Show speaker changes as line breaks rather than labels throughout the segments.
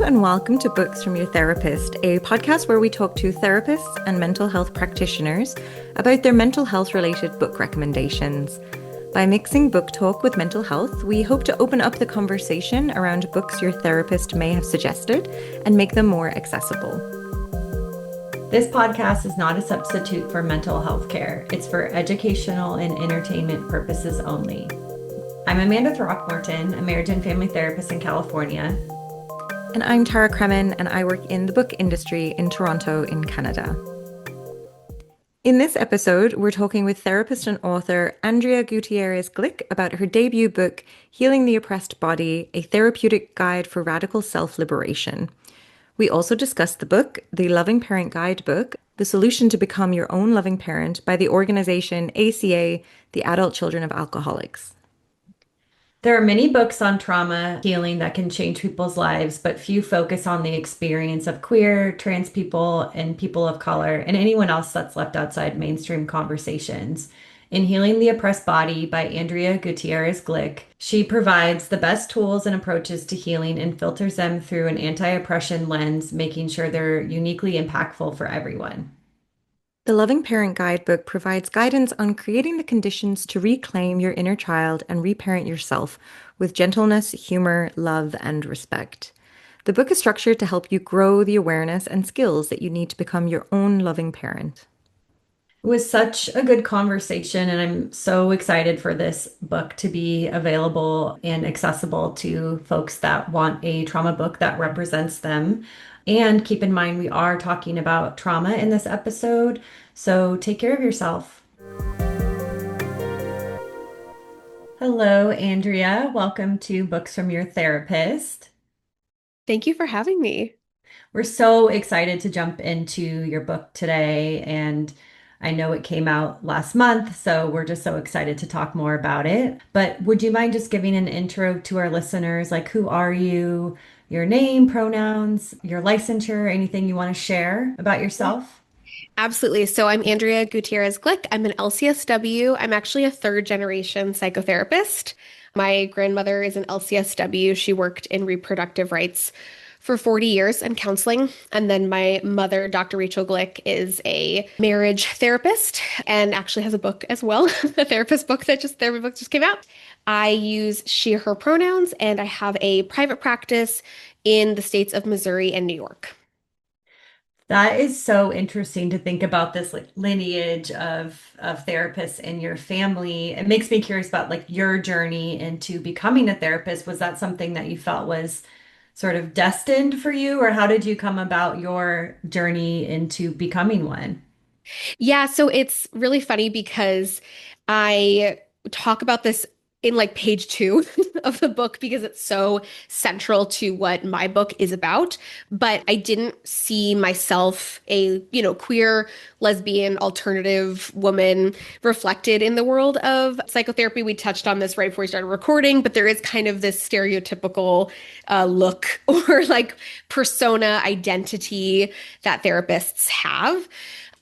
and welcome to Books from Your Therapist, a podcast where we talk to therapists and mental health practitioners about their mental health related book recommendations. By mixing book talk with mental health, we hope to open up the conversation around books your therapist may have suggested and make them more accessible.
This podcast is not a substitute for mental health care. It's for educational and entertainment purposes only. I'm Amanda Throckmorton, a marriage and family therapist in California.
And I'm Tara Kremen, and I work in the book industry in Toronto, in Canada. In this episode, we're talking with therapist and author Andrea Gutiérrez-Glik about her debut book, Healing the Oppressed Body, a Therapeutic Guide for Radical Self-Liberation. We also discussed the book, the Loving Parent Guidebook, the solution to become your own loving parent by the organization ACA, the Adult Children of Alcoholics.
There are many books on trauma healing that can change people's lives, but few focus on the experience of queer, trans people, and people of color, and anyone else that's left outside mainstream conversations. In Healing the Oppressed Body by Andrea Gutiérrez-Glik, she provides the best tools and approaches to healing and filters them through an anti-oppression lens, making sure they're uniquely impactful for everyone.
The Loving Parent Guidebook provides guidance on creating the conditions to reclaim your inner child and reparent yourself with gentleness, humor, love, and respect. The book is structured to help you grow the awareness and skills that you need to become your own loving parent.
It was such a good conversation, and I'm so excited for this book to be available and accessible to folks that want a trauma book that represents them. And keep in mind, we are talking about trauma in this episode, so take care of yourself. Hello, Andrea. Welcome to Books from Your Therapist.
Thank you for having me.
We're so excited to jump into your book today, and I know it came out last month, so we're just so excited to talk more about it. But would you mind just giving an intro to our listeners? Like, who are you? Your name, pronouns, your licensure, anything you want to share about yourself?
Absolutely. So I'm Andrea Gutiérrez-Glik. I'm an LCSW. I'm actually a third generation psychotherapist. My grandmother is an LCSW. She worked in reproductive rights for 40 years and counseling. And then my mother, Dr. Rachel Glick, is a marriage therapist and actually has a book as well, a therapy book that just came out. I use she, her pronouns, and I have a private practice in the states of Missouri and New York.
That is so interesting to think about this like lineage of therapists in your family. It makes me curious about like your journey into becoming a therapist. Was that something that you felt was sort of destined for you, or how did you come about your journey into becoming one?
Yeah, so it's really funny because I talk about this in like page 2 of the book because it's so central to what my book is about. But I didn't see myself a, queer, lesbian, alternative woman reflected in the world of psychotherapy. We touched on this right before we started recording, but there is kind of this stereotypical look or like persona identity that therapists have.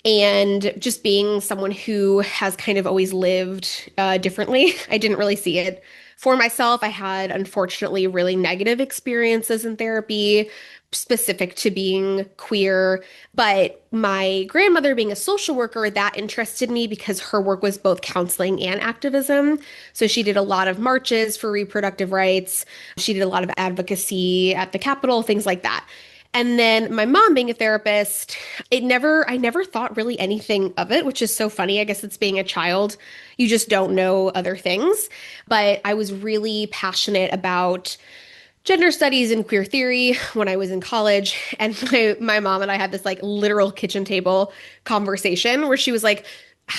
And just being someone who has kind of always lived differently, I didn't really see it for myself. I had, unfortunately, really negative experiences in therapy specific to being queer. But my grandmother being a social worker, that interested me because her work was both counseling and activism. So she did a lot of marches for reproductive rights. She did a lot of advocacy at the Capitol, things like that. And then my mom being a therapist, I never thought really anything of it, which is so funny. I guess it's being a child. You just don't know other things. But I was really passionate about gender studies and queer theory when I was in college. And my mom and I had this like literal kitchen table conversation where she was like,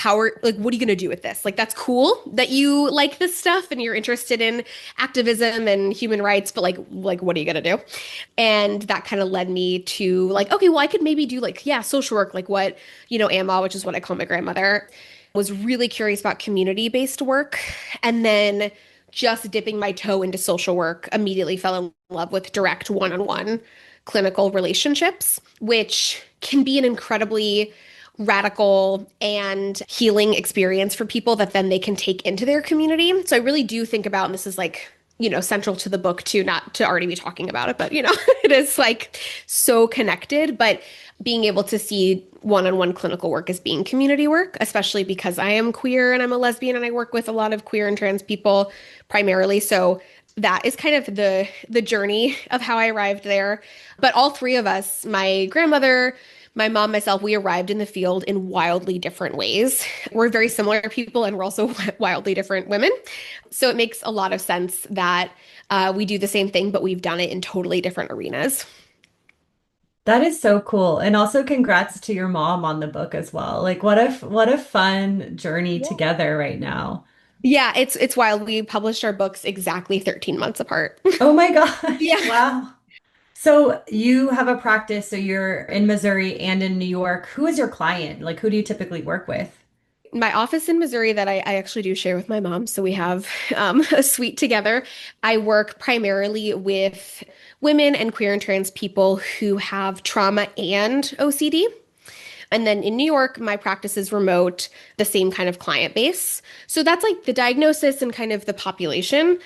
what are you going to do with this? Like, that's cool that you like this stuff and you're interested in activism and human rights, but like, what are you going to do? And that kind of led me to like, okay, well, I could maybe do like, yeah, social work, like what, AMA, which is what I call my grandmother, was really curious about community-based work. And then just dipping my toe into social work, immediately fell in love with direct one-on-one clinical relationships, which can be an incredibly radical and healing experience for people that then they can take into their community. So I really do think about, and this is like central to the book too, not to already be talking about it, but it is like so connected. But being able to see one-on-one clinical work as being community work, especially because I am queer and I'm a lesbian and I work with a lot of queer and trans people primarily. So that is kind of the journey of how I arrived there. But all three of us, my grandmother, my mom, myself, we arrived in the field in wildly different ways. We're very similar people and we're also wildly different women. So it makes a lot of sense that we do the same thing, but we've done it in totally different arenas.
That is so cool. And also congrats to your mom on the book as well. Like what a fun journey together right now.
Yeah, it's wild. We published our books exactly 13 months apart.
Oh my gosh.
Yeah.
Wow. So you have a practice, so you're in Missouri and in New York. Who is your client? Like who do you typically work with?
My office in Missouri that I actually do share with my mom, so we have a suite together. I work primarily with women and queer and trans people who have trauma and OCD. And then in New York, my practice is remote, the same kind of client base. So that's like the diagnosis and kind of the population.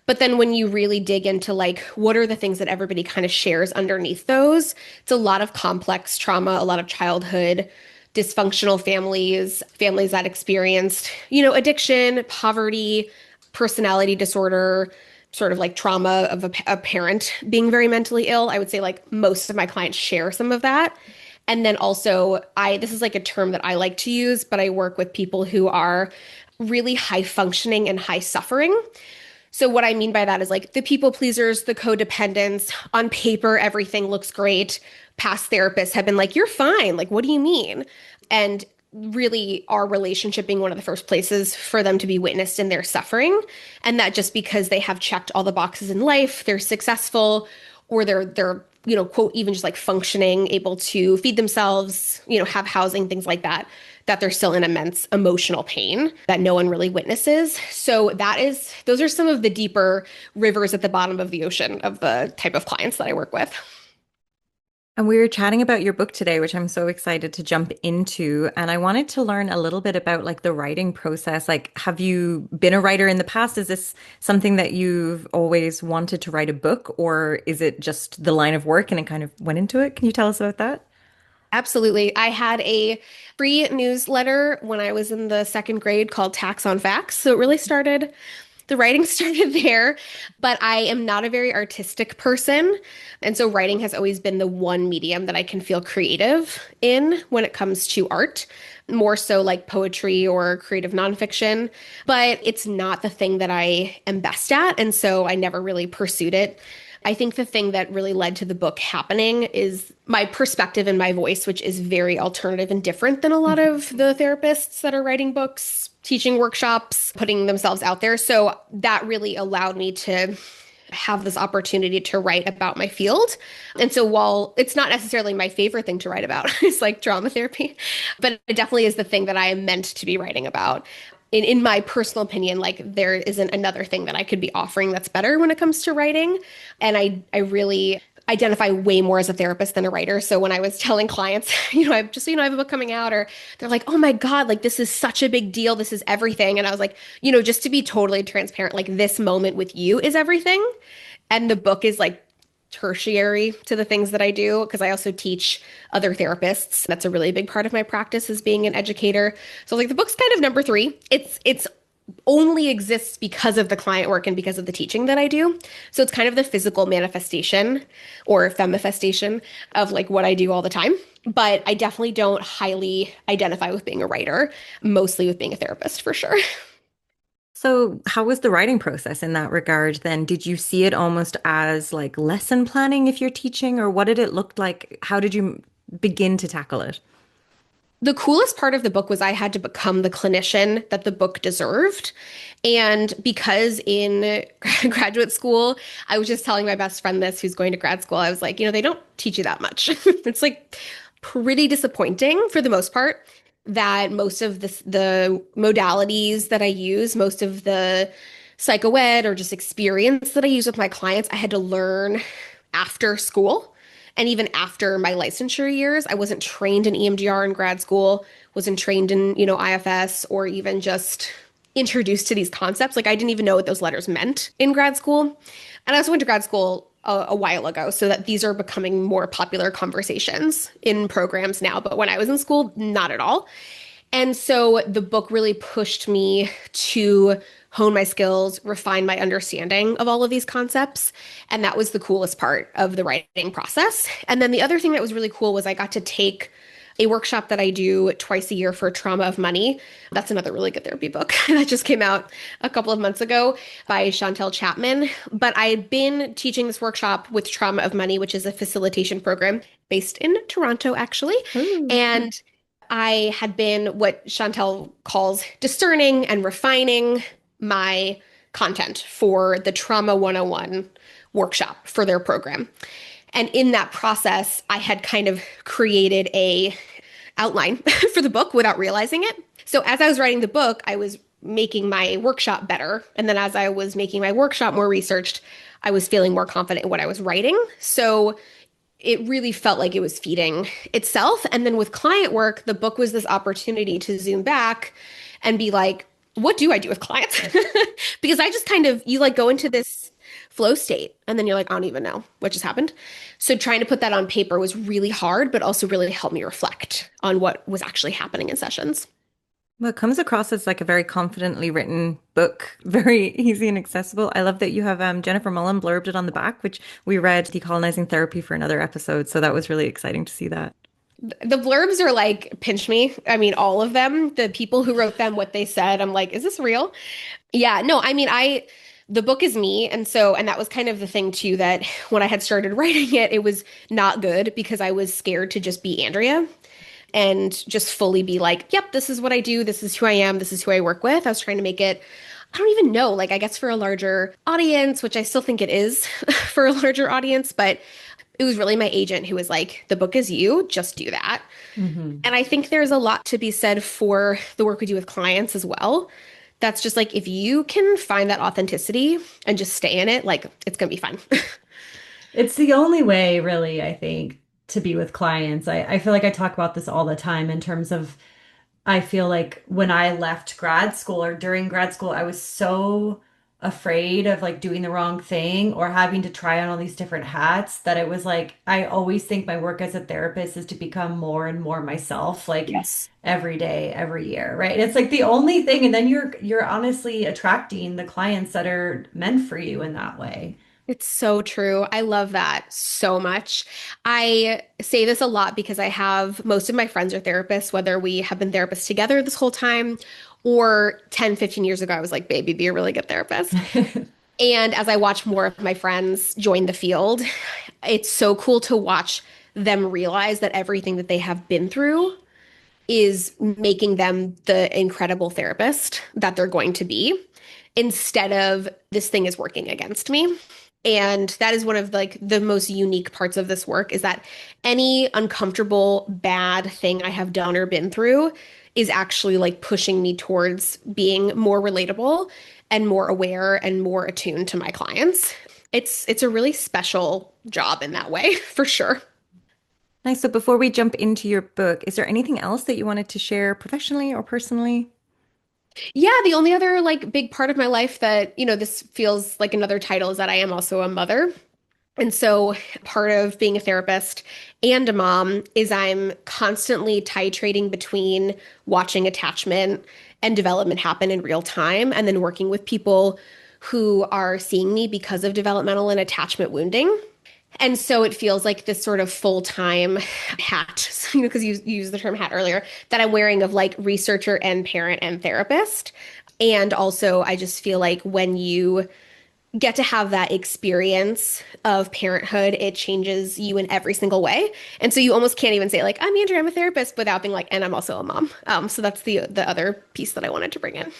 But then when you really dig into like what are the things that everybody kind of shares underneath those, it's a lot of complex trauma, a lot of childhood dysfunctional families, families that experienced, addiction, poverty, personality disorder, sort of like trauma of a parent being very mentally ill. I would say like most of my clients share some of that. And then also, this is like a term that I like to use, but I work with people who are really high functioning and high suffering. So what I mean by that is like the people pleasers, the codependents, on paper, everything looks great. Past therapists have been like, you're fine. Like, what do you mean? And really our relationship being one of the first places for them to be witnessed in their suffering. And that just because they have checked all the boxes in life, they're successful, or they're quote, even just like functioning, able to feed themselves, have housing, things like that, that they're still in immense emotional pain that no one really witnesses. So those are some of the deeper rivers at the bottom of the ocean of the type of clients that I work with.
And we were chatting about your book today, which I'm so excited to jump into. And I wanted to learn a little bit about like the writing process. Like, have you been a writer in the past? Is this something that you've always wanted to write a book, or is it just the line of work and it kind of went into it? Can you tell us about that?
Absolutely. I had a free newsletter when I was in the second grade called Tax on Facts. So it really the writing started there, but I am not a very artistic person. And so writing has always been the one medium that I can feel creative in when it comes to art, more so like poetry or creative nonfiction. But it's not the thing that I am best at. And so I never really pursued it. I think the thing that really led to the book happening is my perspective and my voice, which is very alternative and different than a lot of the therapists that are writing books, teaching workshops, putting themselves out there. So that really allowed me to have this opportunity to write about my field. And so while it's not necessarily my favorite thing to write about, it's like drama therapy, but it definitely is the thing that I am meant to be writing about. In my personal opinion, like there isn't another thing that I could be offering that's better when it comes to writing. And I really identify way more as a therapist than a writer. So when I was telling clients, I just so I have a book coming out, or they're like, oh my God, like this is such a big deal. This is everything. And I was like, just to be totally transparent, like this moment with you is everything. And the book is like tertiary to the things that I do because I also teach other therapists. That's a really big part of my practice is being an educator. So like the book's kind of number three. It's only exists because of the client work and because of the teaching that I do. So it's kind of the physical manifestation or femifestation of like what I do all the time. But I definitely don't highly identify with being a writer, mostly with being a therapist for sure.
So, how was the writing process in that regard then? Did you see it almost as like lesson planning if you're teaching, or what did it look like? How did you begin to tackle it?
The coolest part of the book was I had to become the clinician that the book deserved. And because in graduate school, I was just telling my best friend this, who's going to grad school, I was like, they don't teach you that much. It's like pretty disappointing for the most part that most of the modalities that I use, most of the psychoed or just experience that I use with my clients, I had to learn after school. And even after my licensure years, I wasn't trained in EMDR in grad school, wasn't trained in, IFS or even just introduced to these concepts. Like I didn't even know what those letters meant in grad school. And I also went to grad school a while ago, so that these are becoming more popular conversations in programs now. But when I was in school, not at all. And so the book really pushed me to hone my skills, refine my understanding of all of these concepts. And that was the coolest part of the writing process. And then the other thing that was really cool was I got to take a workshop that I do twice a year for Trauma of Money. That's another really good therapy book that just came out a couple of months ago by Chantel Chapman. But I'd been teaching this workshop with Trauma of Money, which is a facilitation program based in Toronto, actually.
Ooh.
And I had been what Chantel calls discerning and refining my content for the Trauma 101 workshop for their program. And in that process, I had kind of created a outline for the book without realizing it. So as I was writing the book, I was making my workshop better. And then as I was making my workshop more researched, I was feeling more confident in what I was writing. So it really felt like it was feeding itself. And then with client work, the book was this opportunity to zoom back and be like, what do I do with clients? Because I just kind of, you like go into this flow state and then you're like, I don't even know what just happened. So trying to put that on paper was really hard, but also really helped me reflect on what was actually happening in sessions.
Well, it comes across as like a very confidently written book, very easy and accessible. I love that you have Jennifer Mullen blurbed it on the back, which we read Decolonizing Therapy for another episode. So that was really exciting to see that.
The blurbs are like, pinch me. I mean, all of them, the people who wrote them, what they said, I'm like, is this real? Yeah, no, I mean, the book is me. And that was kind of the thing too, that when I had started writing it, it was not good because I was scared to just be Andrea and just fully be like, yep, this is what I do. This is who I am. This is who I work with. I was trying to make it, I don't even know, like, I guess for a larger audience, which I still think it is for a larger audience, but it was really my agent who was like, the book is you, just do that.
Mm-hmm.
And I think there's a lot to be said for the work we do with clients as well. That's just like, if you can find that authenticity and just stay in it, like, it's going to be fun.
It's the only way, really, I think, to be with clients. I feel like I talk about this all the time in terms of, I feel like when I left grad school or during grad school, I was so afraid of like doing the wrong thing or having to try on all these different hats that it was like, I always think my work as a therapist is to become more and more myself, like
Yes.
every day, every year, right? And it's like the only thing, and then you're honestly attracting the clients that are meant for you in that way.
It's so true. I love that so much. I say this a lot because I have most of my friends are therapists, whether we have been therapists together this whole time or 10, 15 years ago, I was like, baby, be a really good therapist. And as I watch more of my friends join the field, it's so cool to watch them realize that everything that they have been through is making them the incredible therapist that they're going to be instead of this thing is working against me. And that is one of like the most unique parts of this work is that any uncomfortable, bad thing I have done or been through is actually like pushing me towards being more relatable and more aware and more attuned to my clients. It's a really special job in that way, for sure.
Nice. So before we jump into your book, is there anything else that you wanted to share professionally or personally?
Yeah, the only other like big part of my life that, this feels like another title is that I am also a mother. And so part of being a therapist and a mom is I'm constantly titrating between watching attachment and development happen in real time and then working with people who are seeing me because of developmental and attachment wounding. And so it feels like this sort of full-time hat, because you used the term hat earlier, that I'm wearing of like researcher and parent and therapist. And also, I just feel like when you get to have that experience of parenthood, it changes you in every single way. And so you almost can't even say like, I'm Andrea, I'm a therapist, without being like, and I'm also a mom. So that's the other piece that I wanted to bring in.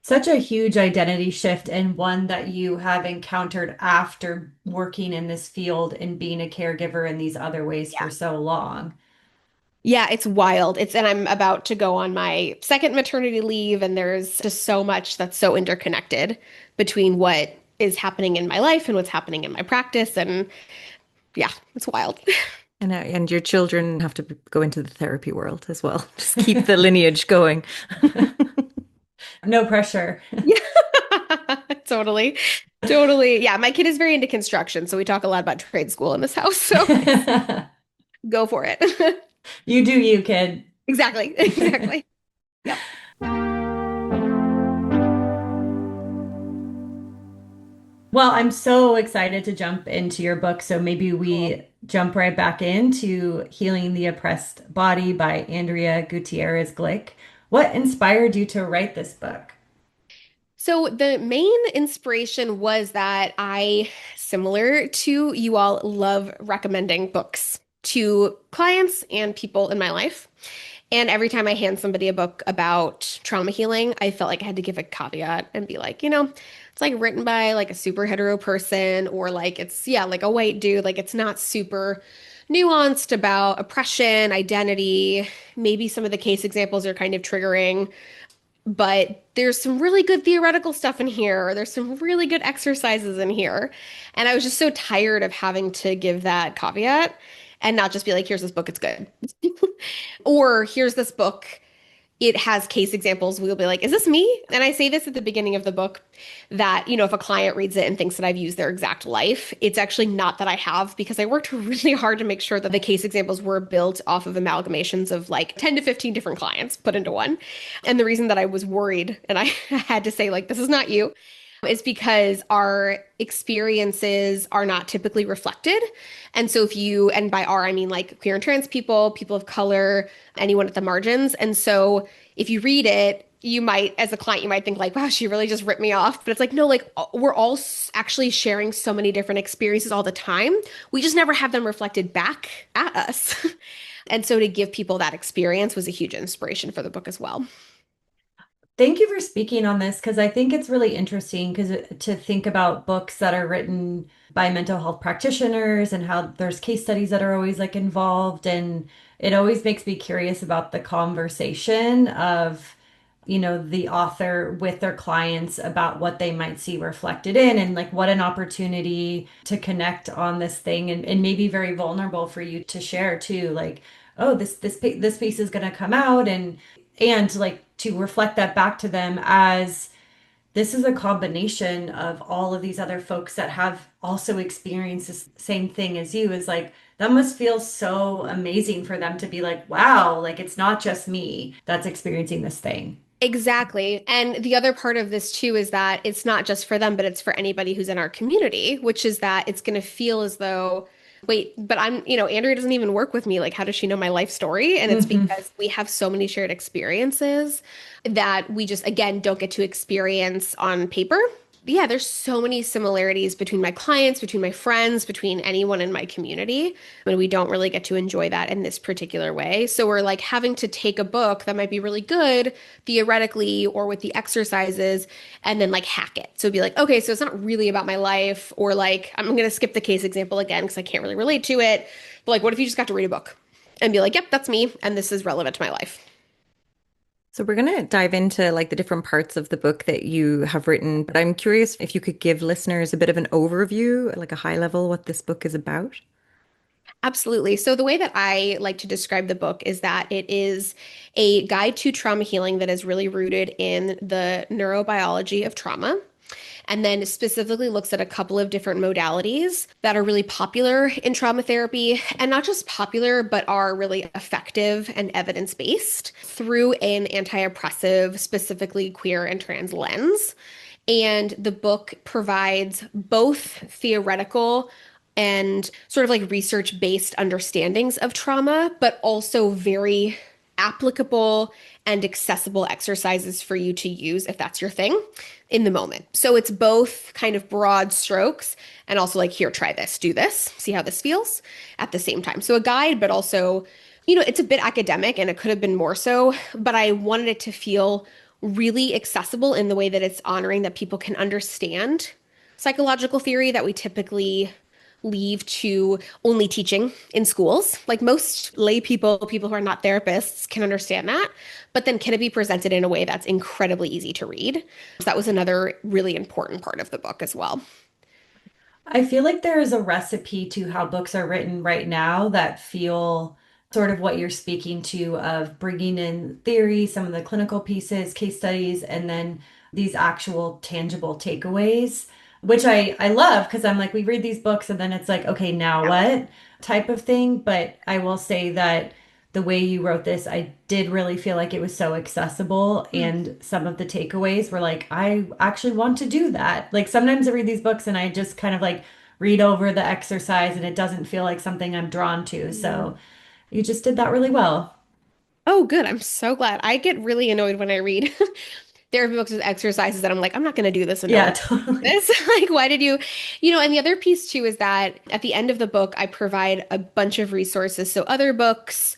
Such a huge identity shift and one that you have encountered after working in this field and being a caregiver in these other ways for so long.
Yeah, it's wild. And I'm about to go on my second maternity leave, and there's just so much that's so interconnected between what is happening in my life and what's happening in my practice. And yeah, it's wild.
And your children have to go into the therapy world as well. Just keep the lineage going.
No pressure.
Yeah, totally. Totally. Yeah, my kid is very into construction, so we talk a lot about trade school in this house. So go for it.
You do you, kid.
Exactly. Exactly. Yep.
Well, I'm so excited to jump into your book. So maybe
Cool.
we jump right back into Healing the Oppressed Body by Andrea Gutierrez-Glik. What inspired you to write this book?
So the main inspiration was that I, similar to you all, love recommending books to clients and people in my life. And every time I hand somebody a book about trauma healing, I felt like I had to give a caveat and be like, it's like written by like a super hetero person or like it's, yeah, like a white dude. Like it's not super nuanced about oppression, identity. Maybe some of the case examples are kind of triggering, but there's some really good theoretical stuff in here. Or there's some really good exercises in here. And I was just so tired of having to give that caveat and not just be like, here's this book, it's good. Or here's this book, it has case examples. We'll be like, is this me? And I say this at the beginning of the book that, if a client reads it and thinks that I've used their exact life, it's actually not that I have because I worked really hard to make sure that the case examples were built off of amalgamations of like 10 to 15 different clients put into one. And the reason that I was worried and I had to say, like, this is not you, is because our experiences are not typically reflected. And so and by our, I mean like queer and trans people, people of color, anyone at the margins. And so if you read it, you might, as a client, you might think like, wow, she really just ripped me off. But it's like, no, like we're all actually sharing so many different experiences all the time. We just never have them reflected back at us. And so to give people that experience was a huge inspiration for the book as well.
Thank you for speaking on this because I think it's really interesting because to think about books that are written by mental health practitioners and how there's case studies that are always like involved, and it always makes me curious about the conversation of the author with their clients about what they might see reflected in, and like what an opportunity to connect on this thing, and maybe very vulnerable for you to share too, like, oh, this piece is going to come out, and like to reflect that back to them as this is a combination of all of these other folks that have also experienced the same thing as you, is like that must feel so amazing for them to be like, wow, like it's not just me that's experiencing this thing.
Exactly. And the other part of this too is that it's not just for them, but it's for anybody who's in our community, which is that it's going to feel as though, wait, but Andrea doesn't even work with me. Like, how does she know my life story? And it's
Hmm.
because we have so many shared experiences that we just, again, don't get to experience on paper. Yeah, there's so many similarities between my clients, between my friends, between anyone in my community. And we don't really get to enjoy that in this particular way. So we're like having to take a book that might be really good theoretically or with the exercises and then like hack it. So it'd be like, okay, so it's not really about my life, or like, I'm going to skip the case example again because I can't really relate to it. But like, what if you just got to read a book and be like, yep, that's me. And this is relevant to my life.
So we're going to dive into like the different parts of the book that you have written, but I'm curious if you could give listeners a bit of an overview, like a high level, what this book is about.
Absolutely. So, the way that I like to describe the book is that it is a guide to trauma healing that is really rooted in the neurobiology of trauma, and then specifically looks at a couple of different modalities that are really popular in trauma therapy, and not just popular, but are really effective and evidence-based through an anti-oppressive, specifically queer and trans lens. And the book provides both theoretical and sort of like research based understandings of trauma, but also very applicable and accessible exercises for you to use if that's your thing in the moment. So it's both kind of broad strokes and also like, here, try this, do this, see how this feels at the same time. So a guide, but also, it's a bit academic and it could have been more so, but I wanted it to feel really accessible in the way that it's honoring that people can understand psychological theory that we typically leave to only teaching in schools. Like most lay people, people who are not therapists can understand that, but then can it be presented in a way that's incredibly easy to read? So that was another really important part of the book as well.
I feel like there is a recipe to how books are written right now that feel sort of what you're speaking to of bringing in theory, some of the clinical pieces, case studies, and then these actual tangible takeaways, which I love because I'm like, we read these books and then it's like, okay, now what type of thing. But I will say that the way you wrote this, I did really feel like it was so accessible. And some of the takeaways were like, I actually want to do that. Like sometimes I read these books and I just kind of like read over the exercise and it doesn't feel like something I'm drawn to. So you just did that really well.
Oh, good. I'm so glad. I get really annoyed when I read therapy books with exercises that I'm like, I'm not going to do this and no
Yeah,
one
totally.
this. Like, why did you, and the other piece too is that at the end of the book, I provide a bunch of resources. So other books,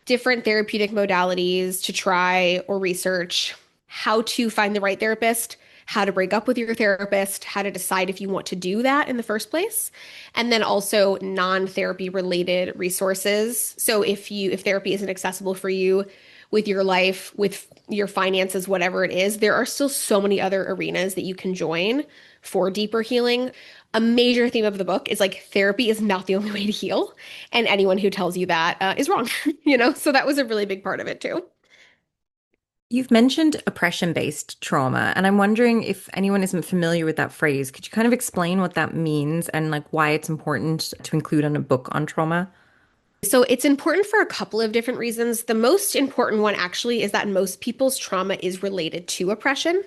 different therapeutic modalities to try or research, how to find the right therapist, how to break up with your therapist, how to decide if you want to do that in the first place, and then also non-therapy related resources. So if therapy isn't accessible for you with your life, with your finances, whatever it is, there are still so many other arenas that you can join for deeper healing. A major theme of the book is like therapy is not the only way to heal, and anyone who tells you that is wrong, So that was a really big part of it too.
You've mentioned oppression-based trauma, and I'm wondering if anyone isn't familiar with that phrase. Could you kind of explain what that means and like why it's important to include on a book on trauma?
So it's important for a couple of different reasons. The most important one actually is that most people's trauma is related to oppression.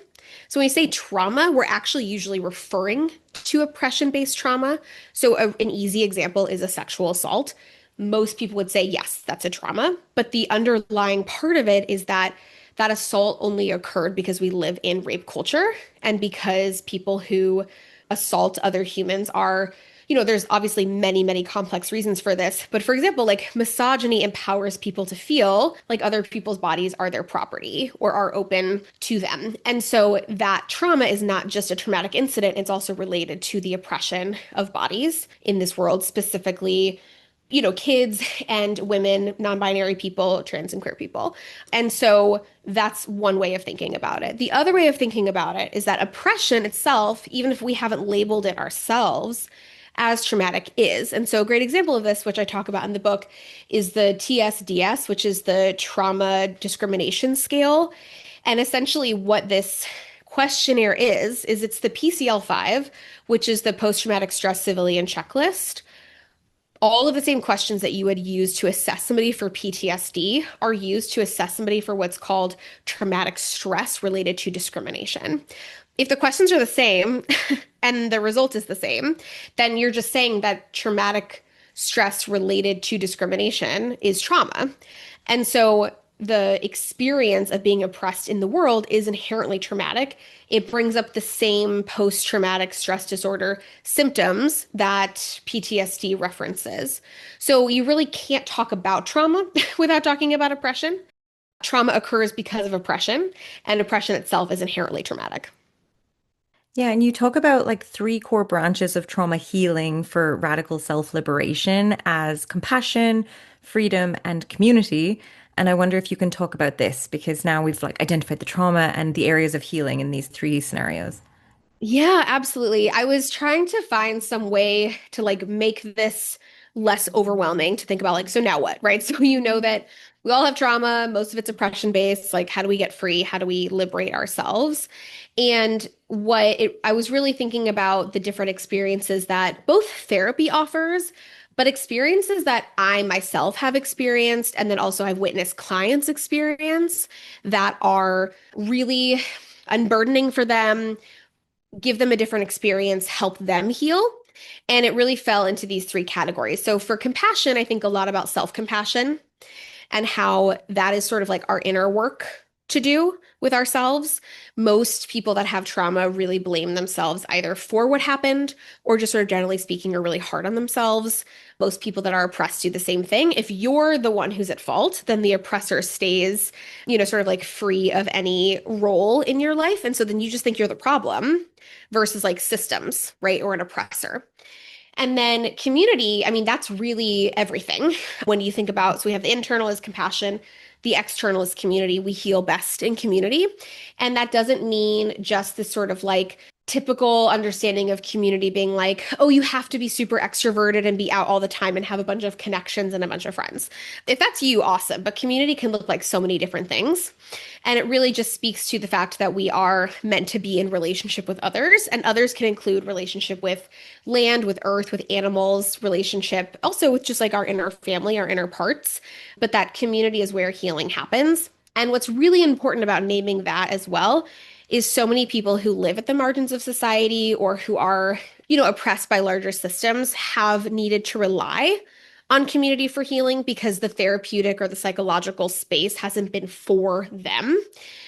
So when we say trauma, we're actually usually referring to oppression-based trauma. So an easy example is a sexual assault. Most people would say, yes, that's a trauma. But the underlying part of it is that that assault only occurred because we live in rape culture and because people who assault other humans are there's obviously many, many complex reasons for this. But for example, like misogyny empowers people to feel like other people's bodies are their property or are open to them. And so that trauma is not just a traumatic incident, it's also related to the oppression of bodies in this world, specifically kids and women, non-binary people, trans and queer people. And so that's one way of thinking about it. The other way of thinking about it is that oppression itself, even if we haven't labeled it ourselves, as traumatic is. And so a great example of this, which I talk about in the book, is the TSDS, which is the Trauma Discrimination Scale. And essentially what this questionnaire is it's the PCL-5, which is the Post-Traumatic Stress Civilian Checklist. All of the same questions that you would use to assess somebody for PTSD are used to assess somebody for what's called traumatic stress related to discrimination. If the questions are the same and the result is the same, then you're just saying that traumatic stress related to discrimination is trauma. And so the experience of being oppressed in the world is inherently traumatic. It brings up the same post-traumatic stress disorder symptoms that PTSD references. So you really can't talk about trauma without talking about oppression. Trauma occurs because of oppression, and oppression itself is inherently traumatic.
Yeah, and you talk about like three core branches of trauma healing for radical self-liberation as compassion, freedom, and community. And I wonder if you can talk about this because now we've like identified the trauma and the areas of healing in these three scenarios.
Yeah, absolutely. I was trying to find some way to like make this less overwhelming to think about like, so now what, right? So that we all have trauma, most of it's oppression based. Like, how do we get free? How do we liberate ourselves? And I was really thinking about the different experiences that both therapy offers, but experiences that I myself have experienced, and then also I've witnessed clients experience that are really unburdening for them, give them a different experience, help them heal. And it really fell into these three categories. So for compassion, I think a lot about self-compassion and how that is sort of like our inner work to do with ourselves. Most people that have trauma really blame themselves either for what happened or just sort of generally speaking are really hard on themselves. Most people that are oppressed do the same thing. If you're the one who's at fault, then the oppressor stays, sort of like free of any role in your life. And so then you just think you're the problem versus like systems, right? Or an oppressor. And then community, I mean, that's really everything. When you think about, so we have the internal is compassion, the external is community. We heal best in community. And that doesn't mean just this sort of like typical understanding of community being like, oh, you have to be super extroverted and be out all the time and have a bunch of connections and a bunch of friends. If that's you, awesome. But community can look like so many different things. And it really just speaks to the fact that we are meant to be in relationship with others, and others can include relationship with land, with earth, with animals, relationship also with just like our inner family, our inner parts. But that community is where healing happens. And what's really important about naming that as well is so many people who live at the margins of society or who are, oppressed by larger systems have needed to rely on community for healing because the therapeutic or the psychological space hasn't been for them.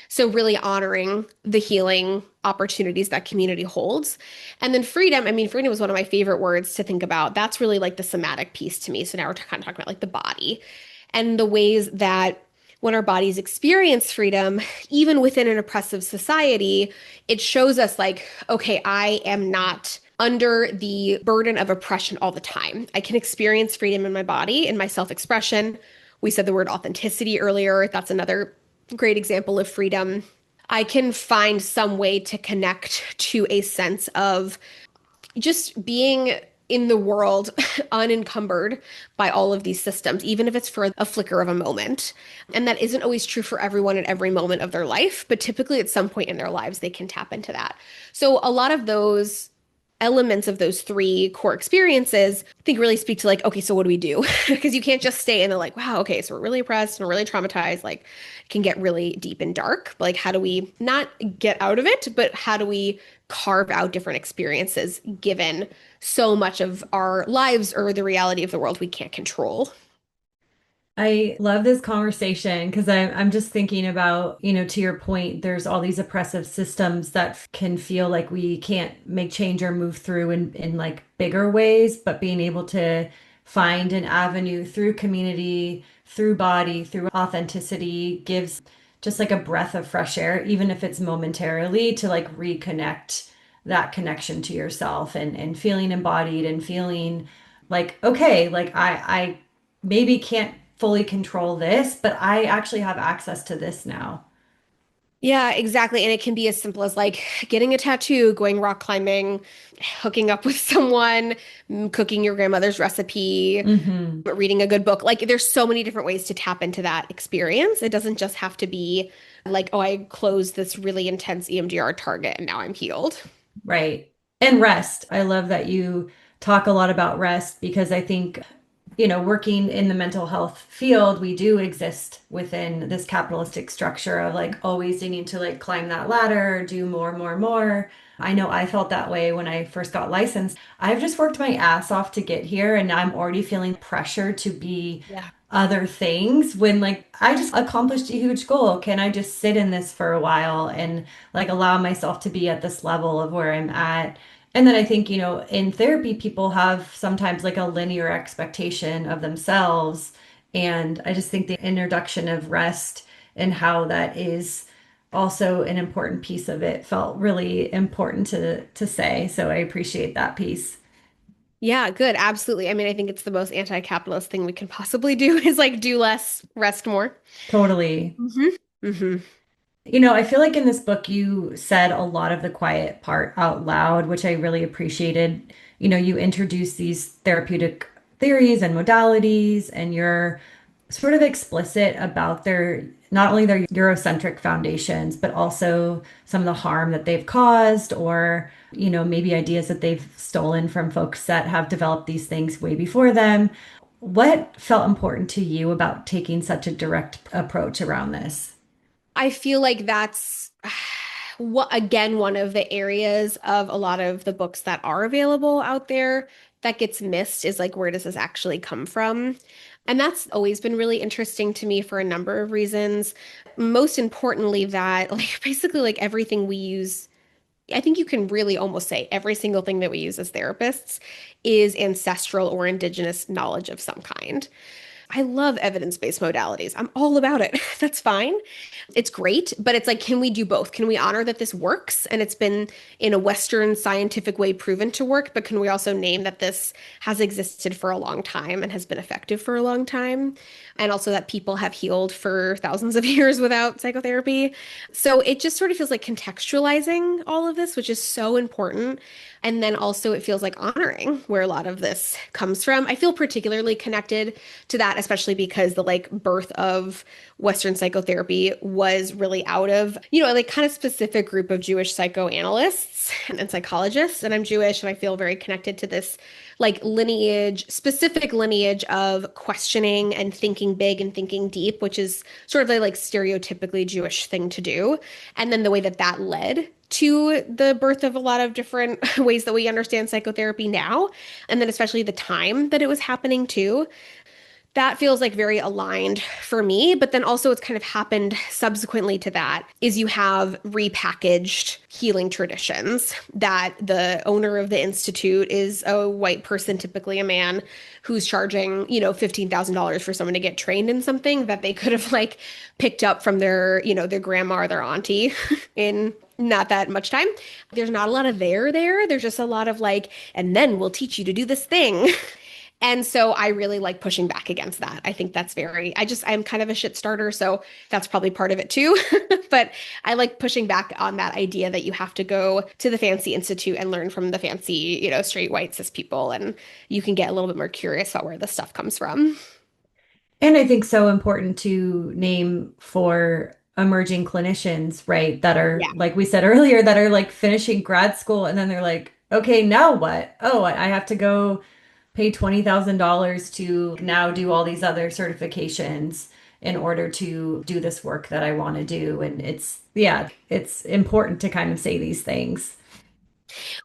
So really honoring the healing opportunities that community holds. And then freedom, I mean, freedom is one of my favorite words to think about. That's really like the somatic piece to me. So now we're kind of talking about like the body and the ways that when our bodies experience freedom, even within an oppressive society, it shows us like, okay, I am not under the burden of oppression all the time. I can experience freedom in my body, in my self-expression. We said the word authenticity earlier. That's another great example of freedom. I can find some way to connect to a sense of just being in the world unencumbered by all of these systems, even if it's for a flicker of a moment. And that isn't always true for everyone at every moment of their life, but typically at some point in their lives, they can tap into that. So a lot of those elements of those three core experiences, I think really speak to like, okay, so what do we do? Because you can't just stay in the like, wow, okay, so we're really oppressed and we're really traumatized, like it can get really deep and dark. But like, how do we not get out of it, but how do we carve out different experiences given so much of our lives or the reality of the world we can't control?
I love this conversation because I'm just thinking about, to your point, there's all these oppressive systems that can feel like we can't make change or move through in like bigger ways, but being able to find an avenue through community, through body, through authenticity gives just like a breath of fresh air, even if it's momentarily, to like reconnect that connection to yourself and feeling embodied and feeling like, okay, like I maybe can't fully control this, but I actually have access to this now.
Yeah, exactly. And it can be as simple as like getting a tattoo, going rock climbing, hooking up with someone, cooking your grandmother's recipe,
Hmm.
reading a good book. Like there's so many different ways to tap into that experience. It doesn't just have to be like, oh, I closed this really intense EMDR target and now I'm healed.
Right. And rest. I love that you talk a lot about rest because I think, working in the mental health field, we do exist within this capitalistic structure of like always needing to like climb that ladder, do more, more, more. I know I felt that way when I first got licensed. I've just worked my ass off to get here, and I'm already feeling pressure to be
Yeah.
other things when like I just accomplished a huge goal. Can I just sit in this for a while and like allow myself to be at this level of where I'm at? And then I think, in therapy, people have sometimes like a linear expectation of themselves. And I just think the introduction of rest and how that is also an important piece of it felt really important to say. So I appreciate that piece.
Yeah, good. Absolutely. I mean, I think it's the most anti-capitalist thing we can possibly do is like do less, rest more.
Totally.
Hmm.
I feel like in this book you said a lot of the quiet part out loud, which I really appreciated. You introduce these therapeutic theories and modalities, and you're sort of explicit about their not only their Eurocentric foundations, but also some of the harm that they've caused, or, maybe ideas that they've stolen from folks that have developed these things way before them. What felt important to you about taking such a direct approach around this?
I feel like that's what again one of the areas of a lot of the books that are available out there that gets missed is like where does this actually come from? And that's always been really interesting to me for a number of reasons. Most importantly, that like basically like everything we use, I think you can really almost say every single thing that we use as therapists is ancestral or indigenous knowledge of some kind. I love evidence-based modalities. I'm all about it. That's fine. It's great, but it's like, can we do both? Can we honor that this works and it's been in a Western scientific way proven to work, but can we also name that this has existed for a long time and has been effective for a long time? And also that people have healed for thousands of years without psychotherapy. So it just sort of feels like contextualizing all of this, which is so important. And then also it feels like honoring where a lot of this comes from. I feel particularly connected to that, especially because the like birth of Western psychotherapy was really out of, like kind of specific group of Jewish psychoanalysts and psychologists. And I'm Jewish and I feel very connected to this like specific lineage of questioning and thinking big and thinking deep, which is sort of a like stereotypically Jewish thing to do. And then the way that that led to the birth of a lot of different ways that we understand psychotherapy now. And then especially the time that it was happening too. That feels like very aligned for me, but then also it's kind of happened subsequently to that is you have repackaged healing traditions that the owner of the institute is a white person, typically a man, who's charging, $15,000 for someone to get trained in something that they could have like picked up from their grandma or their auntie in not that much time. There's not a lot of there. There's just a lot of like, and then we'll teach you to do this thing. And so I really like pushing back against that. I think that's I'm kind of a shit starter, so that's probably part of it too. But I like pushing back on that idea that you have to go to the fancy institute and learn from the fancy, straight white cis people, and you can get a little bit more curious about where this stuff comes from.
And I think so important to name for emerging clinicians, right? That are,
Yeah.
like we said earlier, that are like finishing grad school and then they're like, okay, now what? Oh, I have to go pay $20,000 to now do all these other certifications in order to do this work that I want to do. And it's important to kind of say these things.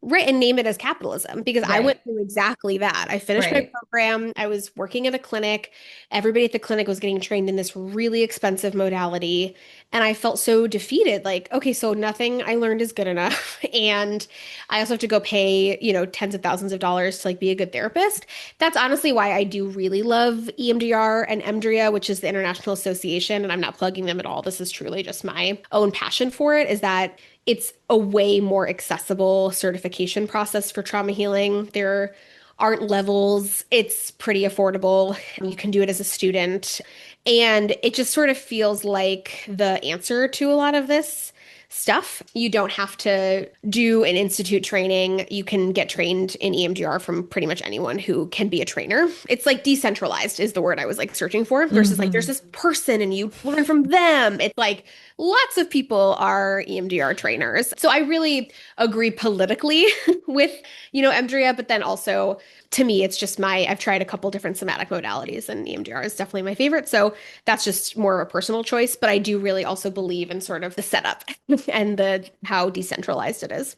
Right, and name it as capitalism because I
Right.
went through exactly that. I finished my
Right.
program. I was working at a clinic. Everybody at the clinic was getting trained in this really expensive modality. And I felt so defeated. Like, okay, so nothing I learned is good enough. And I also have to go pay, tens of thousands of dollars to like be a good therapist. That's honestly why I do really love EMDR and EMDRIA, which is the International Association. And I'm not plugging them at all. This is truly just my own passion for it, is that it's a way more accessible certification process for trauma healing. There aren't levels. It's pretty affordable. You can do it as a student. And it just sort of feels like the answer to a lot of this stuff. You don't have to do an institute training. You can get trained in EMDR from pretty much anyone who can be a trainer. It's like decentralized is the word I was like searching for versus like there's
Hmm.
this person and you learn from them. It's like lots of people are EMDR trainers. So I really agree politically with, EMDRIA, but then also to me, it's just I've tried a couple different somatic modalities and EMDR is definitely my favorite. So that's just more of a personal choice. But I do really also believe in sort of the setup and how decentralized it is.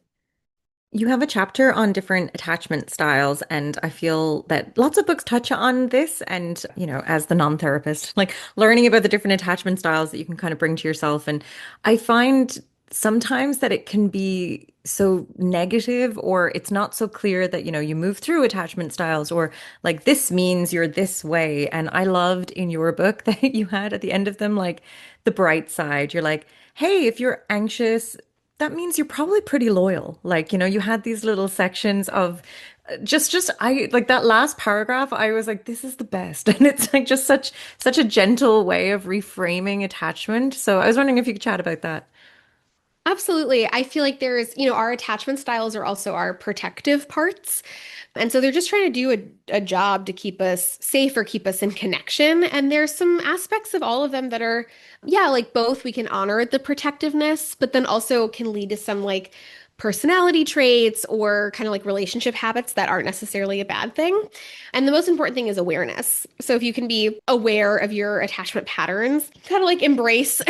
You have a chapter on different attachment styles, and I feel that lots of books touch on this. And, as the non-therapist, like learning about the different attachment styles that you can kind of bring to yourself. And I find sometimes that it can be so negative, or it's not so clear that, you move through attachment styles, or like this means you're this way. And I loved in your book that you had at the end of them, like the bright side. You're like, hey, if you're anxious, that means you're probably pretty loyal. Like, you had these little sections of I like that last paragraph. I was like, this is the best. And it's like just such a gentle way of reframing attachment. So I was wondering if you could chat about that.
Absolutely. I feel like our attachment styles are also our protective parts. And so they're just trying to do a job to keep us safe or keep us in connection. And there's some aspects of all of them that are, yeah, like both we can honor the protectiveness, but then also can lead to some like personality traits or kind of like relationship habits that aren't necessarily a bad thing. And the most important thing is awareness. So if you can be aware of your attachment patterns, kind of like embrace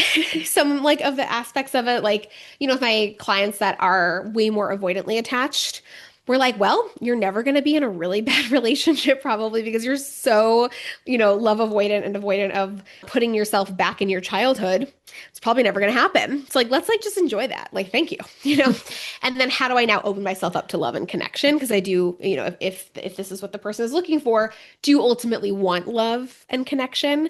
some like of the aspects of it, like, with my clients that are way more avoidantly attached, we're like, well, you're never going to be in a really bad relationship probably because you're so, love avoidant and avoidant of putting yourself back in your childhood. It's probably never going to happen. It's like, let's like just enjoy that. Like, thank you, you know? And then how do I now open myself up to love and connection? Because I do, you know, if this is what the person is looking for, do you ultimately want love and connection?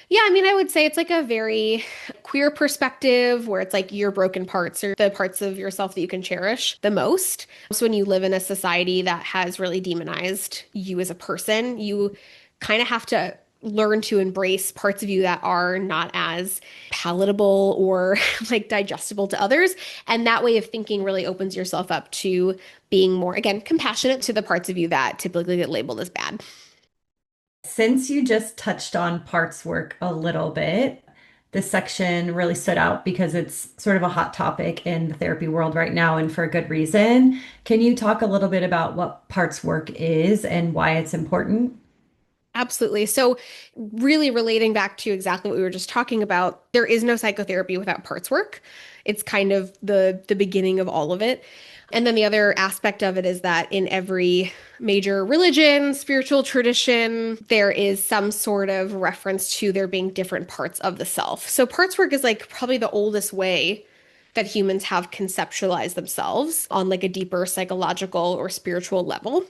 Yeah, I mean, I would say it's like a very queer perspective where it's like your broken parts are the parts of yourself that you can cherish the most. So when you live in a society that has really demonized you as a person, you kind of have to learn to embrace parts of you that are not as palatable or like digestible to others. And that way of thinking really opens yourself up to being more, again, compassionate to the parts of you that typically get labeled as bad.
Since you just touched on parts work a little bit, this section really stood out because it's sort of a hot topic in the therapy world right now, and for a good reason. Can you talk a little bit about what parts work is and why it's important?
Absolutely. So, really relating back to exactly what we were just talking about, there is no psychotherapy without parts work. It's kind of the beginning of all of it. And then the other aspect of it is that in every major religion, spiritual tradition, there is some sort of reference to there being different parts of the self. So, parts work is like probably the oldest way that humans have conceptualized themselves on like a deeper psychological or spiritual level.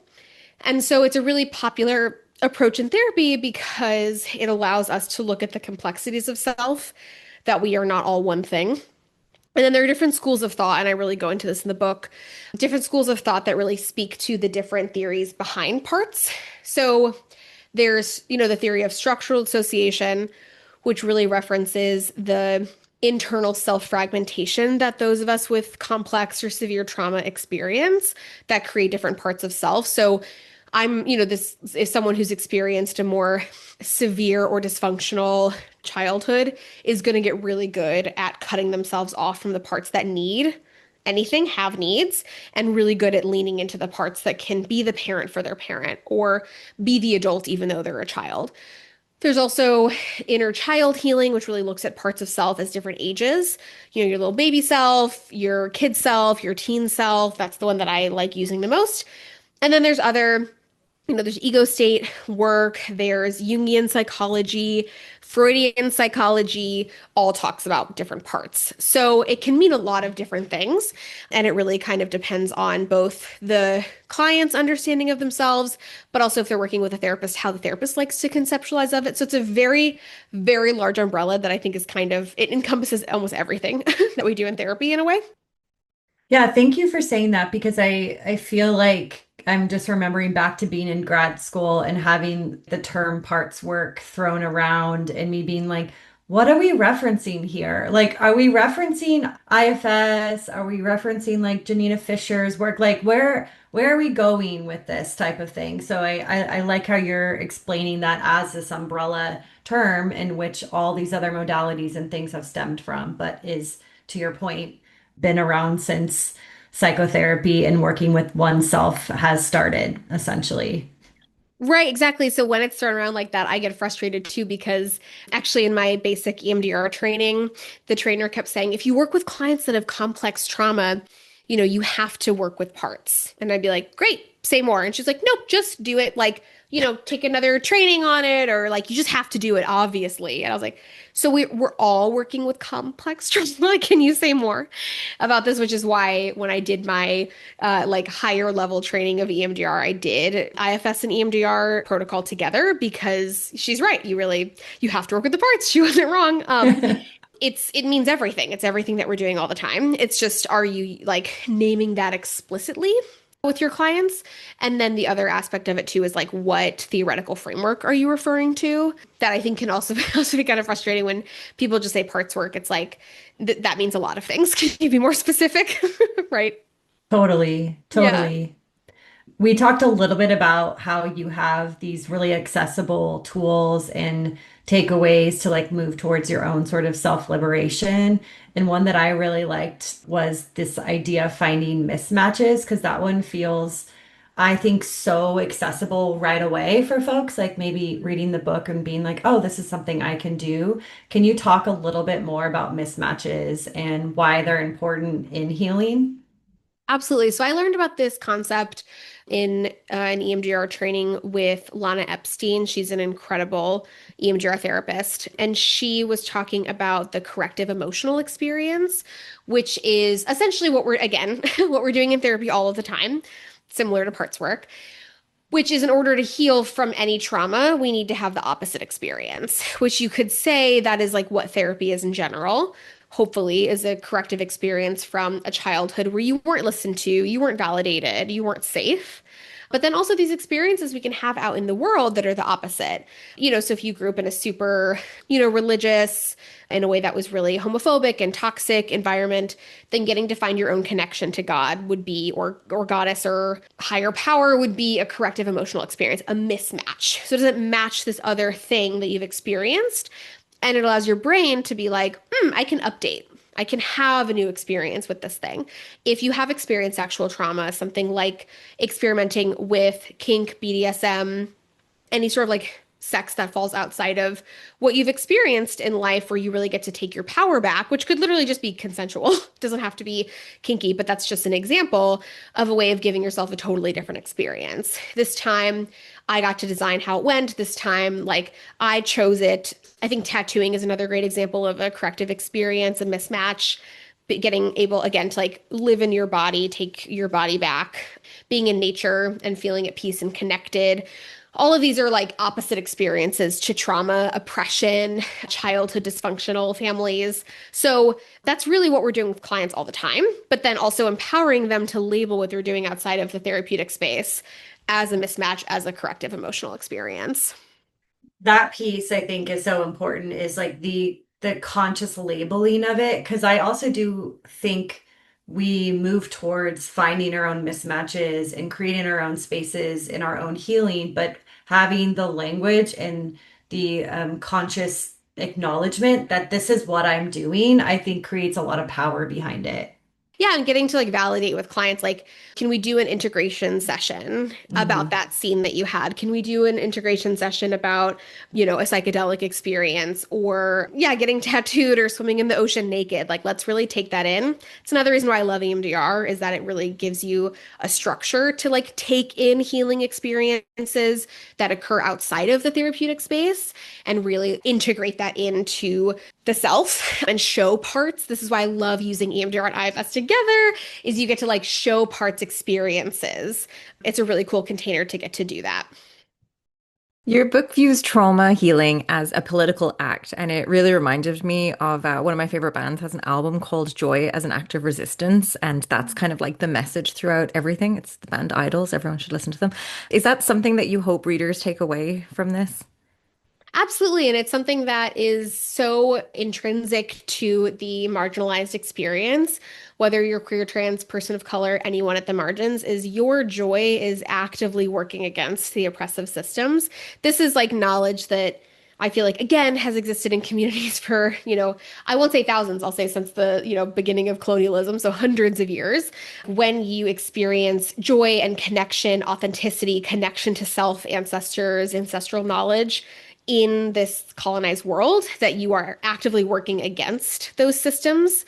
And so it's a really popular approach in therapy because it allows us to look at the complexities of self, that we are not all one thing. And then there are different schools of thought, and I really go into this in the book, different schools of thought that really speak to the different theories behind parts. So there's, you know, the theory of structural association, which really references the internal self-fragmentation that those of us with complex or severe trauma experience that create different parts of self. So I'm, you know, this is someone who's experienced a more severe or dysfunctional childhood is going to get really good at cutting themselves off from the parts that need anything, have needs, and really good at leaning into the parts that can be the parent for their parent or be the adult even though they're a child. There's also inner child healing, which really looks at parts of self as different ages. You know, your little baby self, your kid self, your teen self. That's the one that I like using the most. And then there's other, you know, there's ego state work, there's Jungian psychology, Freudian psychology, all talks about different parts. So it can mean a lot of different things. And it really kind of depends on both the client's understanding of themselves, but also if they're working with a therapist, how the therapist likes to conceptualize of it. So it's a very, very large umbrella that I think is kind of, it encompasses almost everything that we do in therapy in a way.
Yeah, thank you for saying that because I feel like I'm just remembering back to being in grad school and having the term parts work thrown around and me being like, what are we referencing here? Like, are we referencing IFS? Are we referencing like Janina Fisher's work? Like, where are we going with this type of thing? So I like how you're explaining that as this umbrella term in which all these other modalities and things have stemmed from, but is, to your point, been around since psychotherapy and working with oneself has started, essentially.
Right, exactly. So when it's thrown around like that, I get frustrated too because actually in my basic EMDR training, the trainer kept saying, if you work with clients that have complex trauma, you know, you have to work with parts. And I'd be like, great, say more. And she's like, nope, just do it. Like, you know, take another training on it, or like, you just have to do it, obviously. And I was like, so we're all working with complex trauma. Can you say more about this? Which is why when I did my like higher level training of EMDR, I did IFS and EMDR protocol together because she's right. You have to work with the parts. She wasn't wrong. It means everything. It's everything that we're doing all the time. It's just, are you like naming that explicitly with your clients? And then the other aspect of it too is like, what theoretical framework are you referring to? That I think can also also be kind of frustrating when people just say parts work. It's like that means a lot of things. Can you be more specific? Right?
Totally,
Yeah.
totally. We talked a little bit about how you have these really accessible tools and takeaways to like move towards your own sort of self-liberation. And one that I really liked was this idea of finding mismatches, because that one feels, I think, so accessible right away for folks, like maybe reading the book and being like, oh, this is something I can do. Can you talk a little bit more about mismatches and why they're important in healing?
Absolutely. So I learned about this concept in an EMDR training with Lana Epstein. She's an incredible EMDR therapist, and she was talking about the corrective emotional experience, which is essentially what we're, again, what we're doing in therapy all of the time, similar to parts work. Which is in order to heal from any trauma, we need to have the opposite experience, which you could say that is like what therapy is in general. Hopefully, is a corrective experience from a childhood where you weren't listened to, you weren't validated, you weren't safe. But then also these experiences we can have out in the world that are the opposite. So if you grew up in a super, religious, in a way that was really homophobic and toxic environment, then getting to find your own connection to God would be, or goddess or higher power would be a corrective emotional experience, a mismatch. So it doesn't match this other thing that you've experienced. And it allows your brain to be like, I can update. I can have a new experience with this thing. If you have experienced sexual trauma, something like experimenting with kink, BDSM, any sort of like sex that falls outside of what you've experienced in life where you really get to take your power back, which could literally just be consensual. It doesn't have to be kinky, but that's just an example of a way of giving yourself a totally different experience. This time I got to design how it went. This time, like I chose it. I think tattooing is another great example of a corrective experience, a mismatch. But getting able again to like live in your body, take your body back, being in nature and feeling at peace and connected. All of these are like opposite experiences to trauma, oppression, childhood dysfunctional families. So that's really what we're doing with clients all the time, but then also empowering them to label what they're doing outside of the therapeutic space as a mismatch, as a corrective emotional experience.
That piece I think is so important is like the conscious labeling of it because I also do think we move towards finding our own mismatches and creating our own spaces in our own healing, but having the language and the conscious acknowledgement that this is what I'm doing, I think creates a lot of power behind it.
Yeah, and getting to like validate with clients, like, can we do an integration session about
Mhm.
that scene that you had? Can we do an integration session about, a psychedelic experience or, yeah, getting tattooed or swimming in the ocean naked? Like, let's really take that in. It's another reason why I love EMDR is that it really gives you a structure to like take in healing experiences that occur outside of the therapeutic space and really integrate that into the self and show parts. This is why I love using EMDR and IFS together, is you get to like show parts experiences. It's a really cool container to get to do that.
Your book views trauma healing as a political act, and it really reminded me of one of my favorite bands has an album called Joy as an Act of Resistance, and that's kind of like the message throughout everything. It's the band Idols. Everyone should listen to them. Is that something that you hope readers take away from this?
Absolutely. And it's something that is so intrinsic to the marginalized experience, whether you're queer, trans, person of color, anyone at the margins, is your joy is actively working against the oppressive systems. This is like knowledge that I feel like, again, has existed in communities for, I won't say thousands, I'll say since the, beginning of colonialism, so hundreds of years. When you experience joy and connection, authenticity, connection to self, ancestors, ancestral knowledge, in this colonized world that you are actively working against those systems.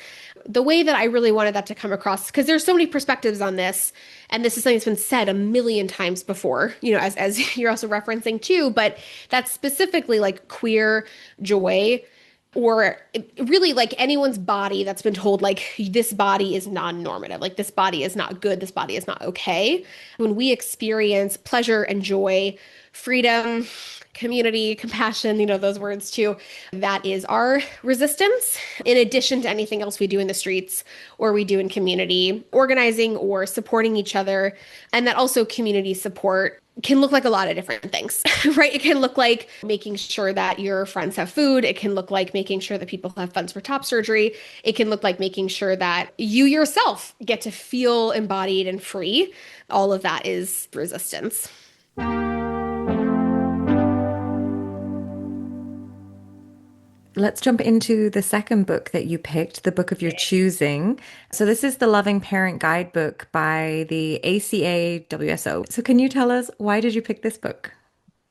The way that I really wanted that to come across, because there's so many perspectives on this, and this is something that's been said a million times before, as you're also referencing too, but that's specifically like queer joy or really like anyone's body that's been told like this body is non-normative, like this body is not good, this body is not okay. When we experience pleasure and joy, freedom, community, compassion, those words too. That is our resistance, in addition to anything else we do in the streets or we do in community, organizing or supporting each other. And that also community support can look like a lot of different things, right? It can look like making sure that your friends have food. It can look like making sure that people have funds for top surgery. It can look like making sure that you yourself get to feel embodied and free. All of that is resistance.
Let's jump into the second book that you picked, the book of your choosing. So, this is the Loving Parent Guidebook by the ACA WSO. So, can you tell us why did you pick this book?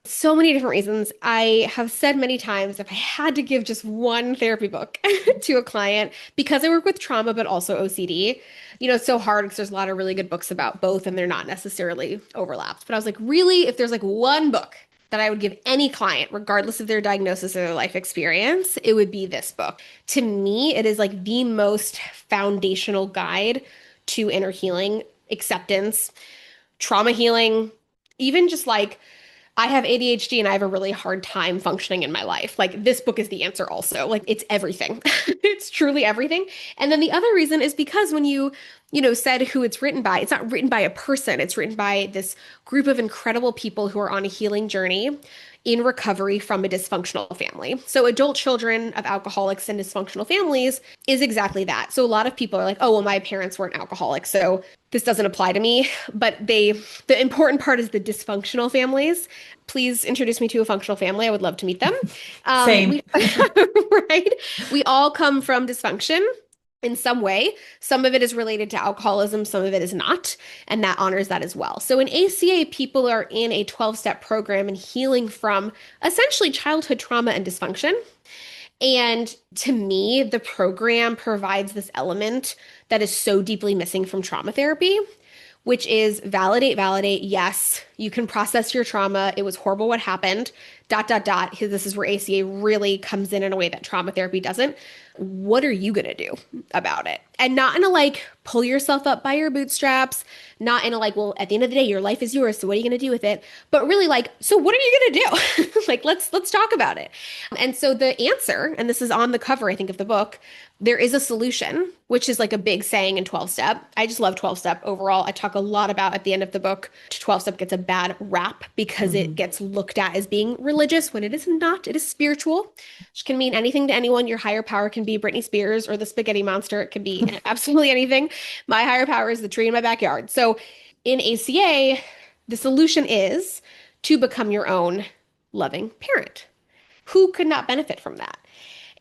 So many different reasons. I have said many times if I had to give just one therapy book to a client, because I work with trauma, but also OCD, it's so hard because there's a lot of really good books about both and they're not necessarily overlapped. But I was like, really, if there's like one book that I would give any client, regardless of their diagnosis or their life experience, it would be this book. To me, it is like the most foundational guide to inner healing, acceptance, trauma healing, even just like I have ADHD and I have a really hard time functioning in my life. Like this book is the answer also. Like it's everything. It's truly everything. And then the other reason is because when said who it's written by, it's not written by a person. It's written by this group of incredible people who are on a healing journey in recovery from a dysfunctional family. So adult children of alcoholics and dysfunctional families is exactly that. So a lot of people are like, oh, well, my parents weren't alcoholics, so this doesn't apply to me. But the important part is the dysfunctional families. Please introduce me to a functional family. I would love to meet them.
Same.
Right? We all come from dysfunction in some way. Some of it is related to alcoholism, some of it is not, and that honors that as well. So in ACA, people are in a 12-step program and healing from essentially childhood trauma and dysfunction. And to me, the program provides this element that is so deeply missing from trauma therapy, which is validate, validate. Yes, you can process your trauma. It was horrible what happened. ... This is where ACA really comes in a way that trauma therapy doesn't. What are you going to do about it? And not in a like, pull yourself up by your bootstraps, not in a like, well, at the end of the day, your life is yours. So what are you going to do with it? But really like, so what are you going to do? Like, let's talk about it. And so the answer, and this is on the cover, I think, of the book, there is a solution, which is like a big saying in 12-step. I just love 12-step overall. I talk a lot about at the end of the book, 12-step gets a bad rap because it gets looked at as being religious when it is not. It is spiritual, which can mean anything to anyone. Your higher power can be Britney Spears or the spaghetti monster. It can be absolutely anything. My higher power is the tree in my backyard. So in ACA, the solution is to become your own loving parent. Who could not benefit from that?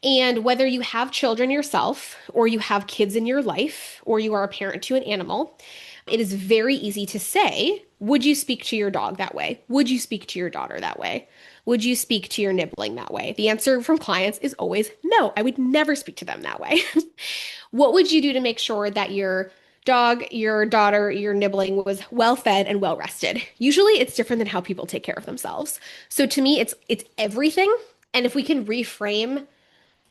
And whether you have children yourself, or you have kids in your life, or you are a parent to an animal, it is very easy to say, would you speak to your dog that way? Would you speak to your daughter that way? Would you speak to your nibbling that way? The answer from clients is always no, I would never speak to them that way. What would you do to make sure that your dog, your daughter, your nibbling was well fed and well rested? Usually it's different than how people take care of themselves. So to me, it's everything. And if we can reframe